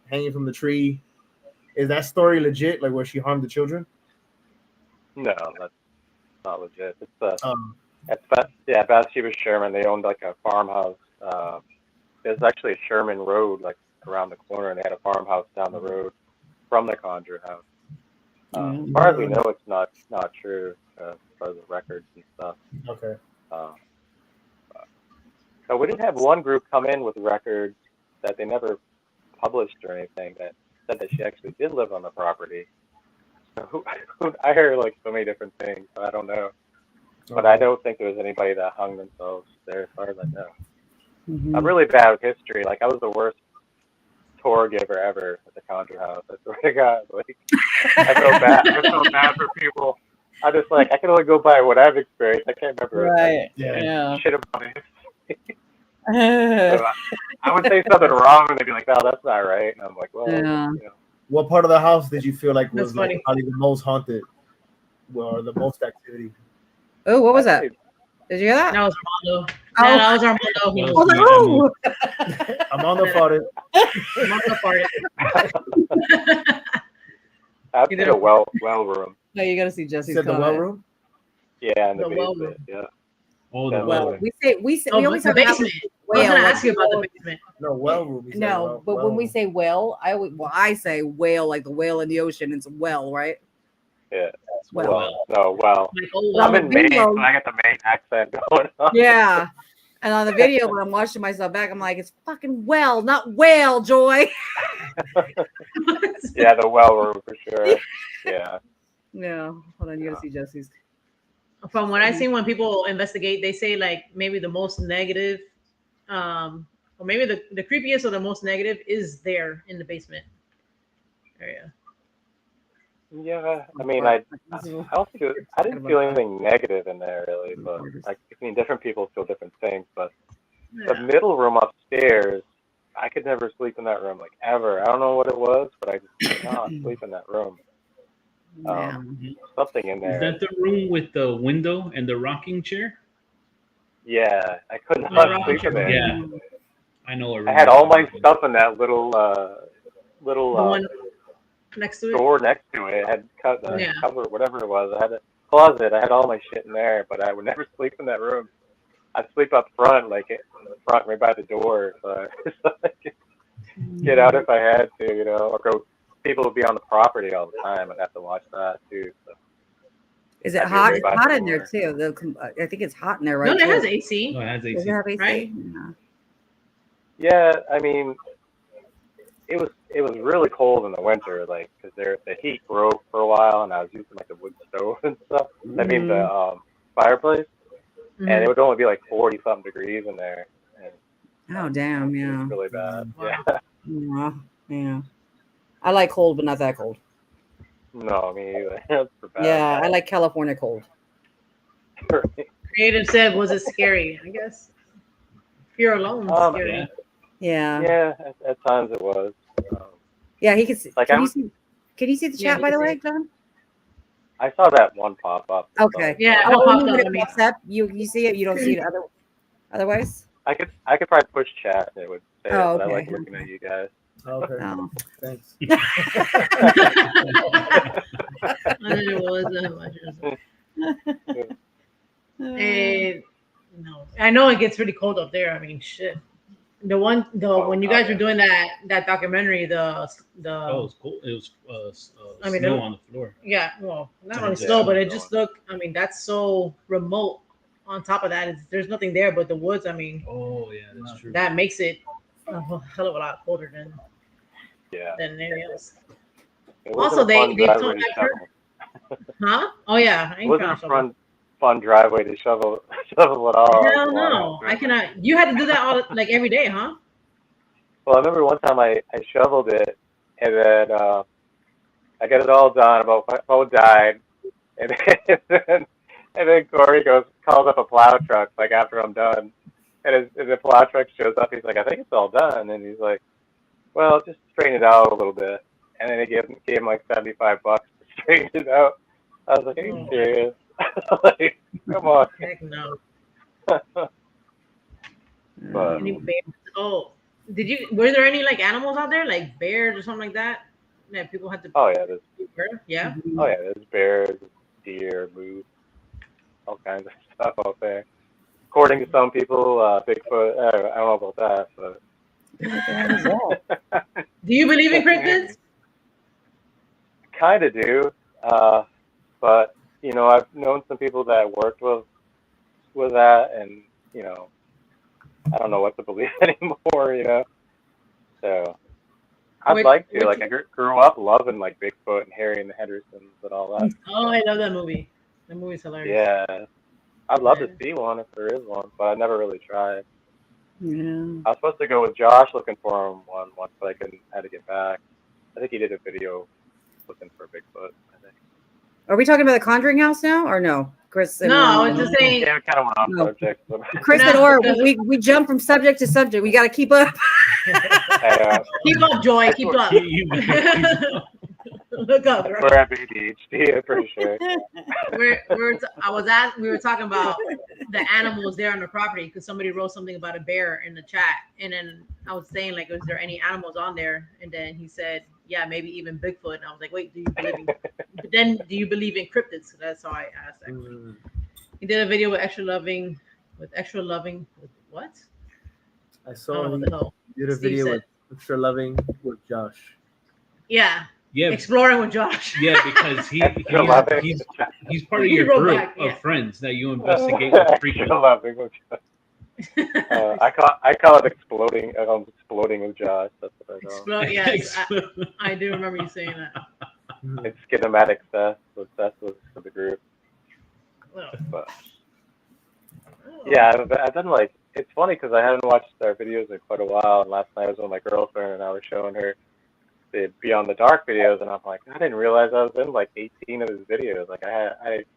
Speaker 5: hanging from the tree. Is that story legit? Like where she harmed the children?
Speaker 4: No, that's not legit. It's 𝗵𝗵𝗶𝗴𝘁. They owned like a farmhouse. There's actually a Sherman Road like around the corner, and they had a farmhouse down the road from the Conjure house. As far as we know, it's not true as far as the records and stuff.
Speaker 5: Okay.
Speaker 4: So we did have one group come in with records that they never published or anything that said that she actually did live on the property. So I heard like so many different things, so I don't know. But I don't think there was anybody that hung themselves there as far as I know. I'm really bad with history. Like I was the worst tour giver ever at the Conjure house. I swear to God, like I feel bad. I feel bad for people. I just like I can only go by what I've experienced. I can't remember shit about it. So I would say something wrong, and they'd be like, "No, that's not right." And I'm like, "Well,
Speaker 5: What part of the house did you feel like was
Speaker 1: funny.
Speaker 5: probably the most haunted, or the most activity?
Speaker 3: Oh, what was that? Did you hear that?
Speaker 1: That was Armando. Yeah, that was Armando.
Speaker 3: Oh,
Speaker 5: Armando farted.
Speaker 1: Armando farted.
Speaker 4: That's in a well room."
Speaker 3: No, you got to see Jesse's
Speaker 5: Said the well room.
Speaker 4: Yeah, in the
Speaker 1: well
Speaker 4: basement.
Speaker 1: room.
Speaker 4: Yeah.
Speaker 2: Oh, the
Speaker 3: well,
Speaker 2: well.
Speaker 3: we always
Speaker 1: the
Speaker 3: have
Speaker 1: basement. I was gonna ask you about the basement.
Speaker 5: No, well room.
Speaker 3: No, but when we say whale, I say whale like the whale in the ocean. It's well, right?
Speaker 4: Yeah.
Speaker 3: Well.
Speaker 4: No, well.
Speaker 1: Like, oh,
Speaker 4: I'm in Maine, so I got the Maine accent going on.
Speaker 3: Yeah. And on the video, when I'm watching myself back, I'm like, it's fucking well, not whale, Joy.
Speaker 4: Yeah, the well room for sure. Yeah.
Speaker 3: No, hold on, you gotta see Jesse's.
Speaker 1: From what I've seen, when people investigate, they say like maybe the most negative, or maybe the creepiest or the most negative is there in the basement area.
Speaker 4: Yeah, I mean, I didn't feel anything negative in there really, but like, I mean, different people feel different things. But the middle room upstairs, I could never sleep in that room, like ever. I don't know what it was, but I just could not sleep in that room. Something in there.
Speaker 2: Is that the room with the window and the rocking chair?
Speaker 4: Yeah, I could not sleep in there.
Speaker 2: Yeah, I know.
Speaker 4: I had all my stuff in that little
Speaker 1: one next to it.
Speaker 4: door next to it. It had cover, whatever it was. I had a closet. I had all my shit in there, but I would never sleep in that room. I'd sleep up front, like in the front, right by the door. So get out if I had to, or go. People would be on the property all the time. I'd have to watch that too. So.
Speaker 3: Is it hot? It's hot in there too. I think it's hot in there, right?
Speaker 1: No, it has AC.
Speaker 2: No, it has AC.
Speaker 3: Does it have AC?
Speaker 1: Right?
Speaker 4: Yeah, I mean, it was really cold in the winter, like because the heat broke for a while, and I was using like the wood stove and stuff. I mean the fireplace, and it would only be like 40-something degrees in there. And,
Speaker 3: oh damn! Yeah.
Speaker 4: It was really bad.
Speaker 3: Wow. Yeah. I like cold, but not that cold.
Speaker 4: No, me either. That's for bad.
Speaker 3: Yeah, I like California cold.
Speaker 1: Creative said, was it scary? I guess. If you're alone, it's scary.
Speaker 3: Yeah.
Speaker 4: Yeah, at times it was.
Speaker 3: Yeah, he could see.
Speaker 4: Like
Speaker 3: can you see the chat, by the way, John?
Speaker 4: I saw that one pop up.
Speaker 3: Okay.
Speaker 4: So.
Speaker 1: Yeah.
Speaker 3: When it pops up, you see it. You don't see it otherwise.
Speaker 4: I could probably push chat and it would say it, but I like
Speaker 3: okay.
Speaker 4: looking at you guys.
Speaker 5: Okay.
Speaker 3: Oh.
Speaker 5: Thanks.
Speaker 1: And no, I know it gets really cold up there. I mean, shit. When you guys were doing that documentary,
Speaker 2: Oh, it was cool. It was
Speaker 1: I mean,
Speaker 2: snow on the floor.
Speaker 1: Yeah, well, not on snow, but it just looked. I mean, that's so remote. On top of that, there's nothing there but the woods. I mean,
Speaker 2: oh yeah, that's true.
Speaker 1: That makes it a hell of a lot colder than anything else. Also, they told huh? Oh yeah,
Speaker 4: it wasn't a fun driveway to shovel it all.
Speaker 1: Hell no, I cannot. You had to do that all like every day, huh?
Speaker 4: Well, I remember one time I shoveled it, and then I got it all done. About my phone died, and then Corey calls up a plow truck like after I'm done, and the plow truck shows up. He's like, I think it's all done, and he's like, well, just straighten it out a little bit, and then he gave him like $75 to straighten it out. I was like, are you serious? Like, come on.
Speaker 1: Heck no.
Speaker 4: But,
Speaker 1: were there any like animals out there, like bears or something like that? That people had to.
Speaker 4: Oh yeah, there's.
Speaker 1: Yeah.
Speaker 4: Oh yeah, there's bears, deer, moose, all kinds of stuff out there. According to some people, Bigfoot. I don't know about that, but.
Speaker 1: Do you believe in cryptids?
Speaker 4: Kind of do, but I've known some people that worked with that, and I don't know what to believe anymore. So I'd like to. Like I grew up loving like Bigfoot and Harry and the Hendersons and all that.
Speaker 1: Oh, I love that movie. That movie's hilarious.
Speaker 4: Yeah, I'd love to see one if there is one, but I never really tried.
Speaker 3: Yeah.
Speaker 4: I was supposed to go with Josh looking for him once, but I had to get back. I think he did a video looking for Bigfoot. I think.
Speaker 3: Are we talking about the Conjuring house now, or no, Chris?
Speaker 1: No, I was just saying.
Speaker 4: Yeah, we kind of went off subject. But...
Speaker 3: Chris and Aura, we jump from subject to subject. We got to keep up.
Speaker 1: Keep up, Joy. Keep up. Look up.
Speaker 4: Right? We're at ADHD, I'm pretty sure.
Speaker 1: We were talking about the animals there on the property because somebody wrote something about a bear in the chat, and then I was saying like, was there any animals on there? And then he said, yeah, maybe even Bigfoot. And I was like, wait, do you believe in cryptids? So that's how I asked that. He did a video with extra loving. With what?
Speaker 5: I saw
Speaker 1: he
Speaker 5: did a video with extra loving with Josh.
Speaker 1: Yeah. Exploring with Josh.
Speaker 2: Yeah, because he's part of your group of friends that you investigate with frequently.
Speaker 4: Loving with Josh. I call it exploding. Exploding with Josh. That's what I call it.
Speaker 1: Yes, I do remember you saying that.
Speaker 4: It's schematic stuff. So that's with the group. But yeah, I've been like. It's funny because I haven't watched our videos in quite a while, and last night I was with my girlfriend, and I was showing her the Beyond the Dark videos, and I'm like, I didn't realize I was in like 18 of his videos. Like it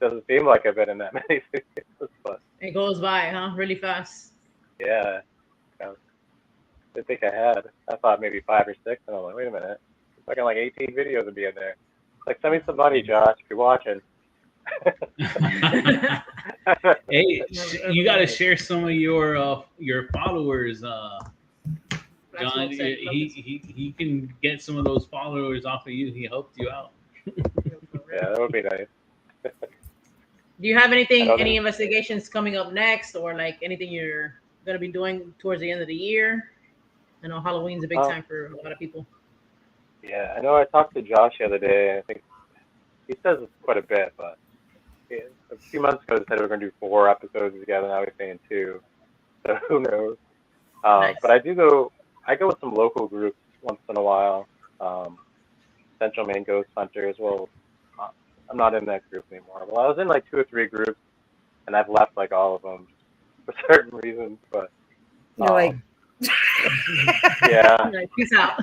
Speaker 4: doesn't seem like I've been in that many videos. But
Speaker 1: it goes by, huh? Really fast.
Speaker 4: Yeah. I didn't think I had. I thought maybe 5 or 6, and I'm like, wait a minute. It's like 18 videos would be in there. Like, send me some money, Josh, if you're watching.
Speaker 2: Hey, you got to share some of your followers. John, he can get some of those followers off of you. He helped you out.
Speaker 4: Yeah, that would be nice.
Speaker 1: Do you have any investigations coming up next, or like anything you're gonna be doing towards the end of the year? I know Halloween's a big time for a lot of people.
Speaker 4: Yeah, I know. I talked to Josh the other day. And I think he says it's quite a bit, but a few months ago he said we're going to do 4 episodes together. Now we're saying 2, so who knows?
Speaker 1: Nice.
Speaker 4: But I go with some local groups once in a while. Central Maine Ghost Hunter as well. I'm not in that group anymore. Well, I was in like 2 or 3 groups, and I've left like all of them for certain reasons. But
Speaker 3: You're like,
Speaker 4: yeah,
Speaker 1: Peace out.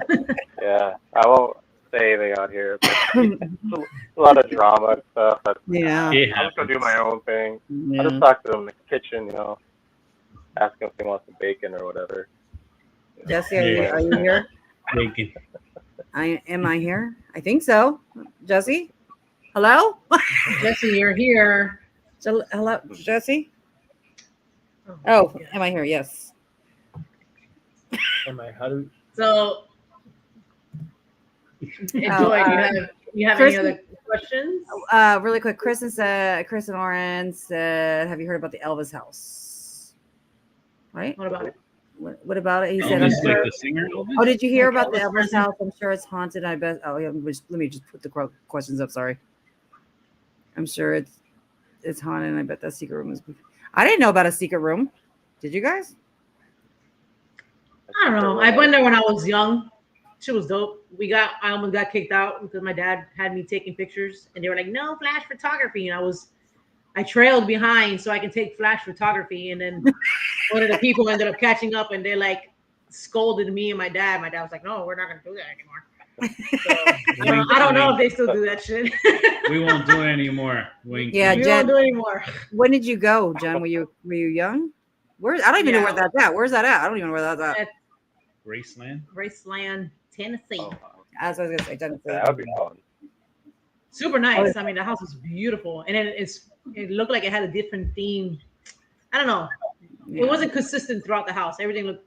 Speaker 4: yeah. I won't say anything out here. But it's a lot of drama and stuff.
Speaker 3: yeah.
Speaker 4: I'm just gonna do my own thing.
Speaker 3: Yeah.
Speaker 4: I just talk to them in the kitchen, ask them if they want some bacon or whatever.
Speaker 3: Jesse, are you here?
Speaker 2: Bacon.
Speaker 3: Am I here? I think so. Jesse? Hello?
Speaker 1: Jesse, you're here.
Speaker 3: Hello, Jesse? Oh, am I here? Yes.
Speaker 1: So, enjoy. You have any other questions?
Speaker 3: Really quick, Chris and Oren said, have you heard about the Elvis house? Right?
Speaker 1: What about it?
Speaker 3: What about it? He said,
Speaker 2: Elvis, like the singer Elvis?
Speaker 3: oh, did you hear about the
Speaker 1: Elvis
Speaker 3: Elvis
Speaker 1: Presley?
Speaker 3: house? I'm sure it's haunted. I bet. Oh, yeah. Let me just put the questions up. Sorry. I'm sure it's haunted. And I bet that secret room is. I didn't know about a secret room. Did you guys?
Speaker 1: I don't know. I went there when I was young. Shit was dope. I almost got kicked out because my dad had me taking pictures, and they were like, "No flash photography," and I trailed behind so I can take flash photography, and then one of the people ended up catching up, and they like scolded me and my dad. My dad was like, "No, we're not gonna do that anymore." So, I don't know if they still do that shit.
Speaker 2: We won't do it anymore. Wink.
Speaker 3: Yeah,
Speaker 1: We
Speaker 3: Jen.
Speaker 1: won't do it anymore.
Speaker 3: When did you go, Jen? Were you young? I don't even know where that's at. Where's that at? I don't even know where that's at.
Speaker 1: Graceland, Tennessee.
Speaker 4: Oh,
Speaker 3: As I was gonna say, Tennessee.
Speaker 4: that would be fun.
Speaker 1: Super nice. I mean, the house was beautiful, and then it looked like it had a different theme. I don't know.
Speaker 3: Yeah.
Speaker 1: It wasn't consistent throughout the house. Everything looked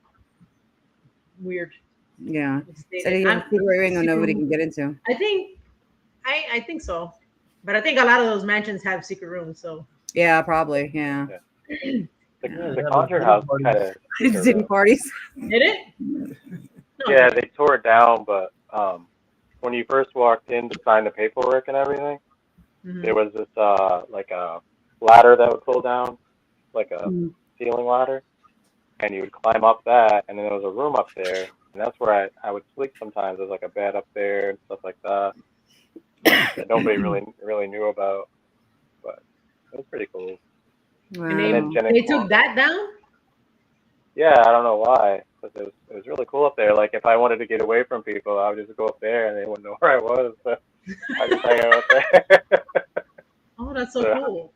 Speaker 1: weird.
Speaker 3: Yeah. So you have a secret ring that nobody can get into.
Speaker 1: I think so, but I think a lot of those mansions have secret rooms. So
Speaker 3: Yeah, probably. Yeah.
Speaker 4: The Conjure House kind of.
Speaker 3: City parties.
Speaker 1: did it? No.
Speaker 4: Yeah, they tore it down, but when you first walked in to sign the paperwork and everything,
Speaker 1: Mhm.
Speaker 4: there was this like a ladder that would pull down, like a ceiling ladder, and you would climb up that, and then there was a room up there, and that's where I would sleep sometimes. There's like a bed up there and stuff like that that nobody really knew about, but it was pretty cool.
Speaker 3: Wow.
Speaker 1: And they took that down.
Speaker 4: Yeah, I don't know why, but it was really cool up there. Like if I wanted to get away from people, I would just go up there, and they wouldn't know where I was. So I just hang out up there.
Speaker 1: Oh, that's so cool.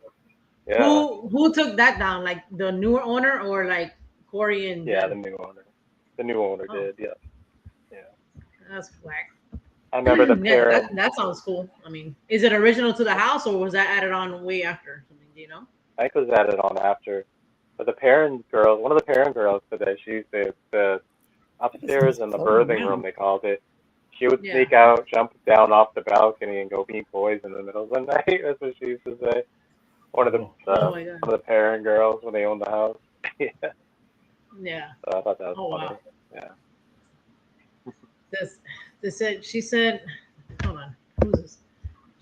Speaker 4: Yeah.
Speaker 1: Who took that down? Like the newer owner or like Corey and?
Speaker 4: Yeah, the new owner. The new owner did. Yeah. Yeah.
Speaker 1: That's whack.
Speaker 4: I remember the parents.
Speaker 1: That sounds cool. I mean, is it original to the house or was that added on way after? Do you know?
Speaker 4: I think it was added on after. But the parent girl, one of the parent girls said that she used the upstairs in the birthing room, they called it. She would sneak out, jump down off the balcony, and go meet boys in the middle of the night. That's what she used to say. One of the parent girls when they owned the house. Yeah.
Speaker 1: Yeah.
Speaker 4: So I thought that was funny.
Speaker 1: Wow. Yeah. She said, hold on, who's this?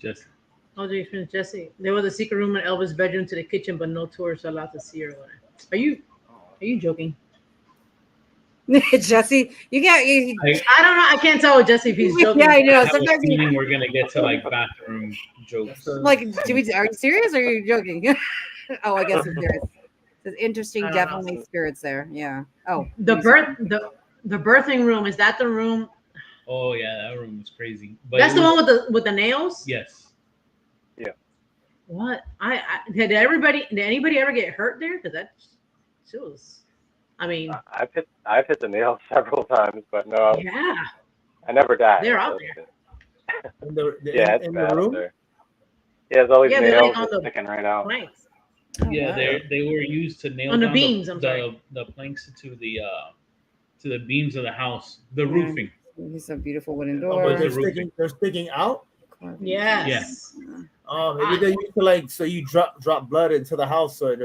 Speaker 2: Jesse.
Speaker 1: Oh, Jesse. There was a secret room in Elvis' bedroom to the kitchen, but no tourists are allowed to see her. Are you joking?
Speaker 3: Jesse, you got.
Speaker 1: I don't know. I can't tell with Jesse if he's joking.
Speaker 3: Yeah, I know.
Speaker 2: Sometimes we're gonna get to like bathroom jokes.
Speaker 3: Like, are you serious or are you joking? Oh, I guess it's serious. It's interesting, definitely spirits there. Yeah. Oh,
Speaker 1: the birthing room, is that the room?
Speaker 2: Oh yeah, that room was crazy. But
Speaker 1: that's the one with the nails.
Speaker 2: Yes.
Speaker 4: Yeah.
Speaker 1: What? Did anybody ever get hurt there? Because that was. I mean,
Speaker 4: I've hit the nails several times, but no.
Speaker 1: Yeah.
Speaker 4: I never died.
Speaker 1: They're out there.
Speaker 4: It's bad out there. Yeah, there's always nails sticking right out.
Speaker 1: Planks.
Speaker 2: Yeah, they were used to nail
Speaker 1: on the
Speaker 2: down
Speaker 1: beams.
Speaker 2: the planks to the beams of the house, the roofing.
Speaker 3: These are beautiful wooden
Speaker 5: Oh,
Speaker 3: doors.
Speaker 5: they're sticking out.
Speaker 1: Yes.
Speaker 2: Yeah.
Speaker 5: Oh, maybe they used to so you drop blood into the house, so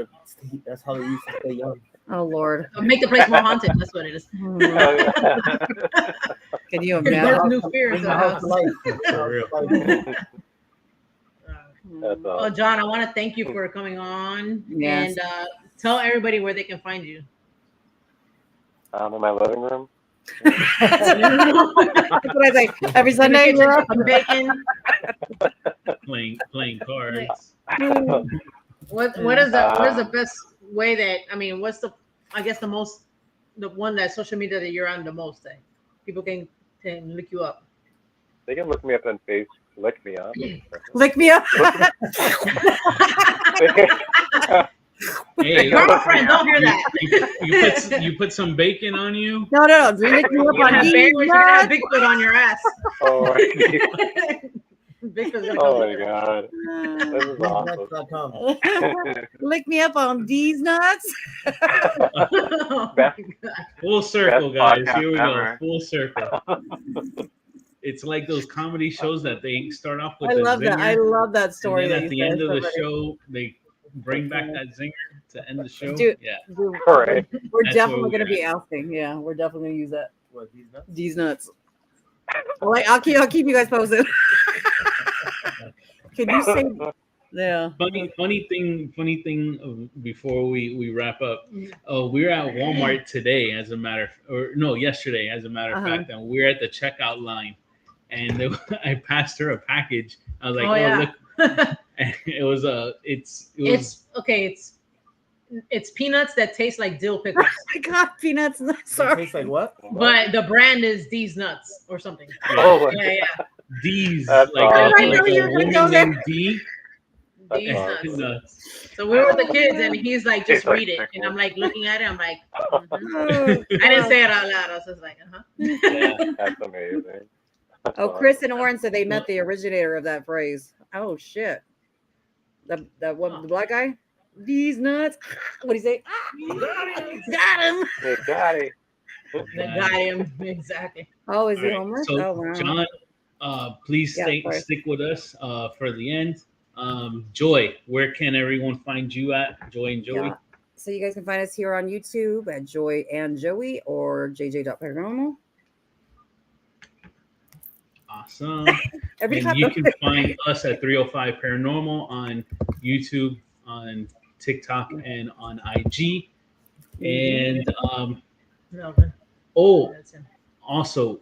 Speaker 5: that's how they used to stay young.
Speaker 3: Oh Lord.
Speaker 1: Make the place more haunted. That's what it is.
Speaker 3: Oh,
Speaker 4: Oh,
Speaker 3: Lord.
Speaker 4: yeah.
Speaker 3: Can you
Speaker 1: There's
Speaker 3: imagine?
Speaker 1: new fear in the house.
Speaker 2: For real.
Speaker 4: That's
Speaker 1: Well,
Speaker 4: awesome.
Speaker 1: John, I want to thank you for coming on
Speaker 3: Yes.
Speaker 1: and tell everybody where they can find you.
Speaker 4: In my living room.
Speaker 3: That's what I say every Sunday.
Speaker 1: In the kitchen, some bacon.
Speaker 2: Playing cards.
Speaker 1: What is the best way that what's the one that social media that you're on the most that people can look you up?
Speaker 4: They can look me up on Facebook. Lick me up.
Speaker 3: Lick me up.
Speaker 2: Hey,
Speaker 1: Girlfriend, don't hear that.
Speaker 2: you put some bacon on you.
Speaker 3: No. Lick me up
Speaker 1: You're gonna
Speaker 3: on
Speaker 1: have
Speaker 3: these
Speaker 1: you're gonna have
Speaker 3: nuts.
Speaker 1: Bigfoot on your ass.
Speaker 4: Oh,
Speaker 1: Bigfoot's gonna
Speaker 4: oh
Speaker 1: come
Speaker 4: my
Speaker 1: get
Speaker 4: god. This is awesome.
Speaker 3: Lick me up on these nuts.
Speaker 1: Oh my
Speaker 4: Best-
Speaker 1: God.
Speaker 2: Full circle,
Speaker 4: Best
Speaker 2: guys.
Speaker 4: podcast
Speaker 2: Here we
Speaker 4: ever.
Speaker 2: go. Full circle. It's like those comedy shows that they start off with
Speaker 3: I
Speaker 2: the
Speaker 3: love that. I
Speaker 2: zinger,
Speaker 3: love that story.
Speaker 2: and then
Speaker 3: that
Speaker 2: at the
Speaker 3: you
Speaker 2: end
Speaker 3: said,
Speaker 2: of the
Speaker 3: somebody.
Speaker 2: show, they bring back that zinger to end the show.
Speaker 3: Dude.
Speaker 2: Yeah.
Speaker 4: Correct.
Speaker 3: We're
Speaker 2: That's
Speaker 3: definitely
Speaker 2: where
Speaker 3: going to
Speaker 2: we're
Speaker 3: be asking. Yeah, we're definitely going to use that.
Speaker 5: What, these nuts?
Speaker 3: These nuts. I'll keep you guys posted. Can you say? Yeah.
Speaker 2: Funny thing. Before we wrap up, we were at Walmart today, yesterday, as a matter of fact, and we were at the checkout line, and I passed her a package. I was like, look, and it was
Speaker 1: it's peanuts that taste like dill pickles,
Speaker 3: Oh my God, peanuts.
Speaker 5: It
Speaker 3: Sorry.
Speaker 5: tastes like what?
Speaker 1: but the brand is these nuts or something.
Speaker 4: Oh,
Speaker 1: Yeah.
Speaker 2: D's,
Speaker 4: That's
Speaker 2: like
Speaker 4: awesome.
Speaker 3: I know
Speaker 2: a
Speaker 3: you're gonna
Speaker 2: woman
Speaker 3: go there.
Speaker 2: named D.
Speaker 1: These
Speaker 4: awesome.
Speaker 1: nuts. So we were with the kids, and he's like, "Just
Speaker 4: Tastes like
Speaker 1: read it," and
Speaker 4: pickles.
Speaker 1: I'm like looking at it. I'm like,
Speaker 3: Oh,
Speaker 1: I didn't say it out loud. I was just like,
Speaker 2: Yeah.
Speaker 4: That's amazing. That's
Speaker 3: Oh, Chris
Speaker 4: awesome.
Speaker 3: and Oren said they met the originator of that phrase. Oh shit. The black guy? These nuts. What'd he say? Got him.
Speaker 4: Hey, Daddy.
Speaker 1: That got him exactly.
Speaker 3: Oh, is he
Speaker 2: All right,
Speaker 3: homeless?
Speaker 2: so
Speaker 3: Oh wow.
Speaker 2: John, please
Speaker 3: Yeah, sorry.
Speaker 2: stick with us for the end. Joy, where can everyone find you at? Joy and Joey.
Speaker 3: Yeah. So you guys can find us here on YouTube at Joy and Joey or JJ.Paranormal.
Speaker 2: Awesome.
Speaker 3: Every
Speaker 2: And
Speaker 3: time
Speaker 2: you can find us at 305 Paranormal on YouTube, on TikTok, and on IG. And
Speaker 1: Melvin.
Speaker 2: also,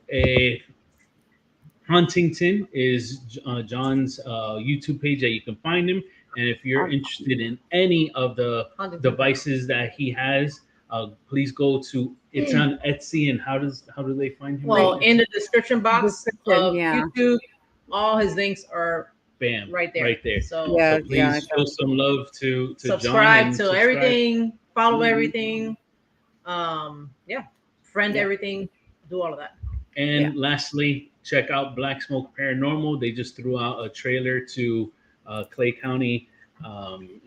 Speaker 2: Huntington is John's YouTube page that you can find him. And if you're interested in any of the devices that he has, please go to. It's on Etsy. And how do they find him?
Speaker 1: Well, in the description box of
Speaker 3: yeah.
Speaker 1: YouTube, all his links are
Speaker 2: Bam,
Speaker 1: right there.
Speaker 2: right there.
Speaker 1: So
Speaker 3: Yeah,
Speaker 2: So please show some love to John.
Speaker 1: subscribe
Speaker 2: And
Speaker 1: to everything, follow everything, friend everything, do all of that.
Speaker 2: And lastly, check out Black Smoke Paranormal. They just threw out a trailer to Clay County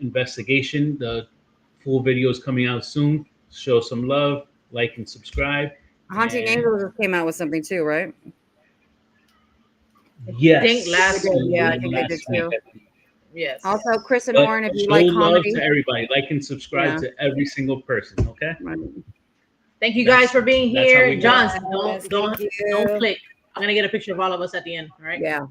Speaker 2: investigation. The full video is coming out soon. Show some love, like and subscribe.
Speaker 3: Haunting
Speaker 2: And-
Speaker 3: Angels just came out with something too, right?
Speaker 2: Yes.
Speaker 1: I think last week.
Speaker 3: Yeah, I think they did too.
Speaker 1: Yes.
Speaker 3: Also, Chris and
Speaker 2: But
Speaker 3: Oren, if you
Speaker 2: show
Speaker 3: like
Speaker 2: love
Speaker 3: comedy.
Speaker 2: to everybody. Like and subscribe to every single person. Okay.
Speaker 1: Thank you guys for being
Speaker 2: That's how we
Speaker 1: here.
Speaker 2: go.
Speaker 1: John,
Speaker 3: Yes,
Speaker 1: don't
Speaker 3: thank you.
Speaker 1: click. I'm gonna get a picture of all of us at the end. All right.
Speaker 3: Yeah. All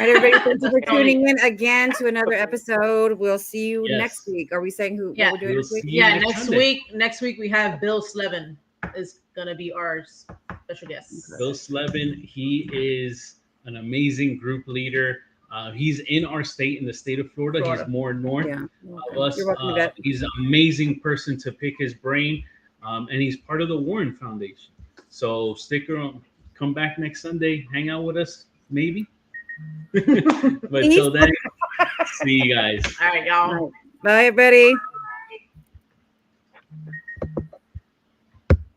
Speaker 3: right, everybody. Thank you for tuning in again to another episode. We'll see you
Speaker 2: Yes.
Speaker 3: next week. Are we saying who?
Speaker 1: Yeah.
Speaker 3: What we're doing
Speaker 2: We'll
Speaker 3: next week?
Speaker 2: see you
Speaker 1: Yeah,
Speaker 2: next Sunday.
Speaker 1: Next week we have Bill Slevin is gonna be our special guest.
Speaker 2: Bill Slevin, he is an amazing group leader. He's in our state, in the state of Florida. He's more north
Speaker 3: Yeah.
Speaker 2: of us.
Speaker 3: You're welcome to that.
Speaker 2: He's an amazing person to pick his brain, and he's part of the Warren Foundation. So stick around, come back next Sunday, hang out with us, maybe. But till then, see you guys.
Speaker 1: All right, y'all.
Speaker 3: Bye, everybody.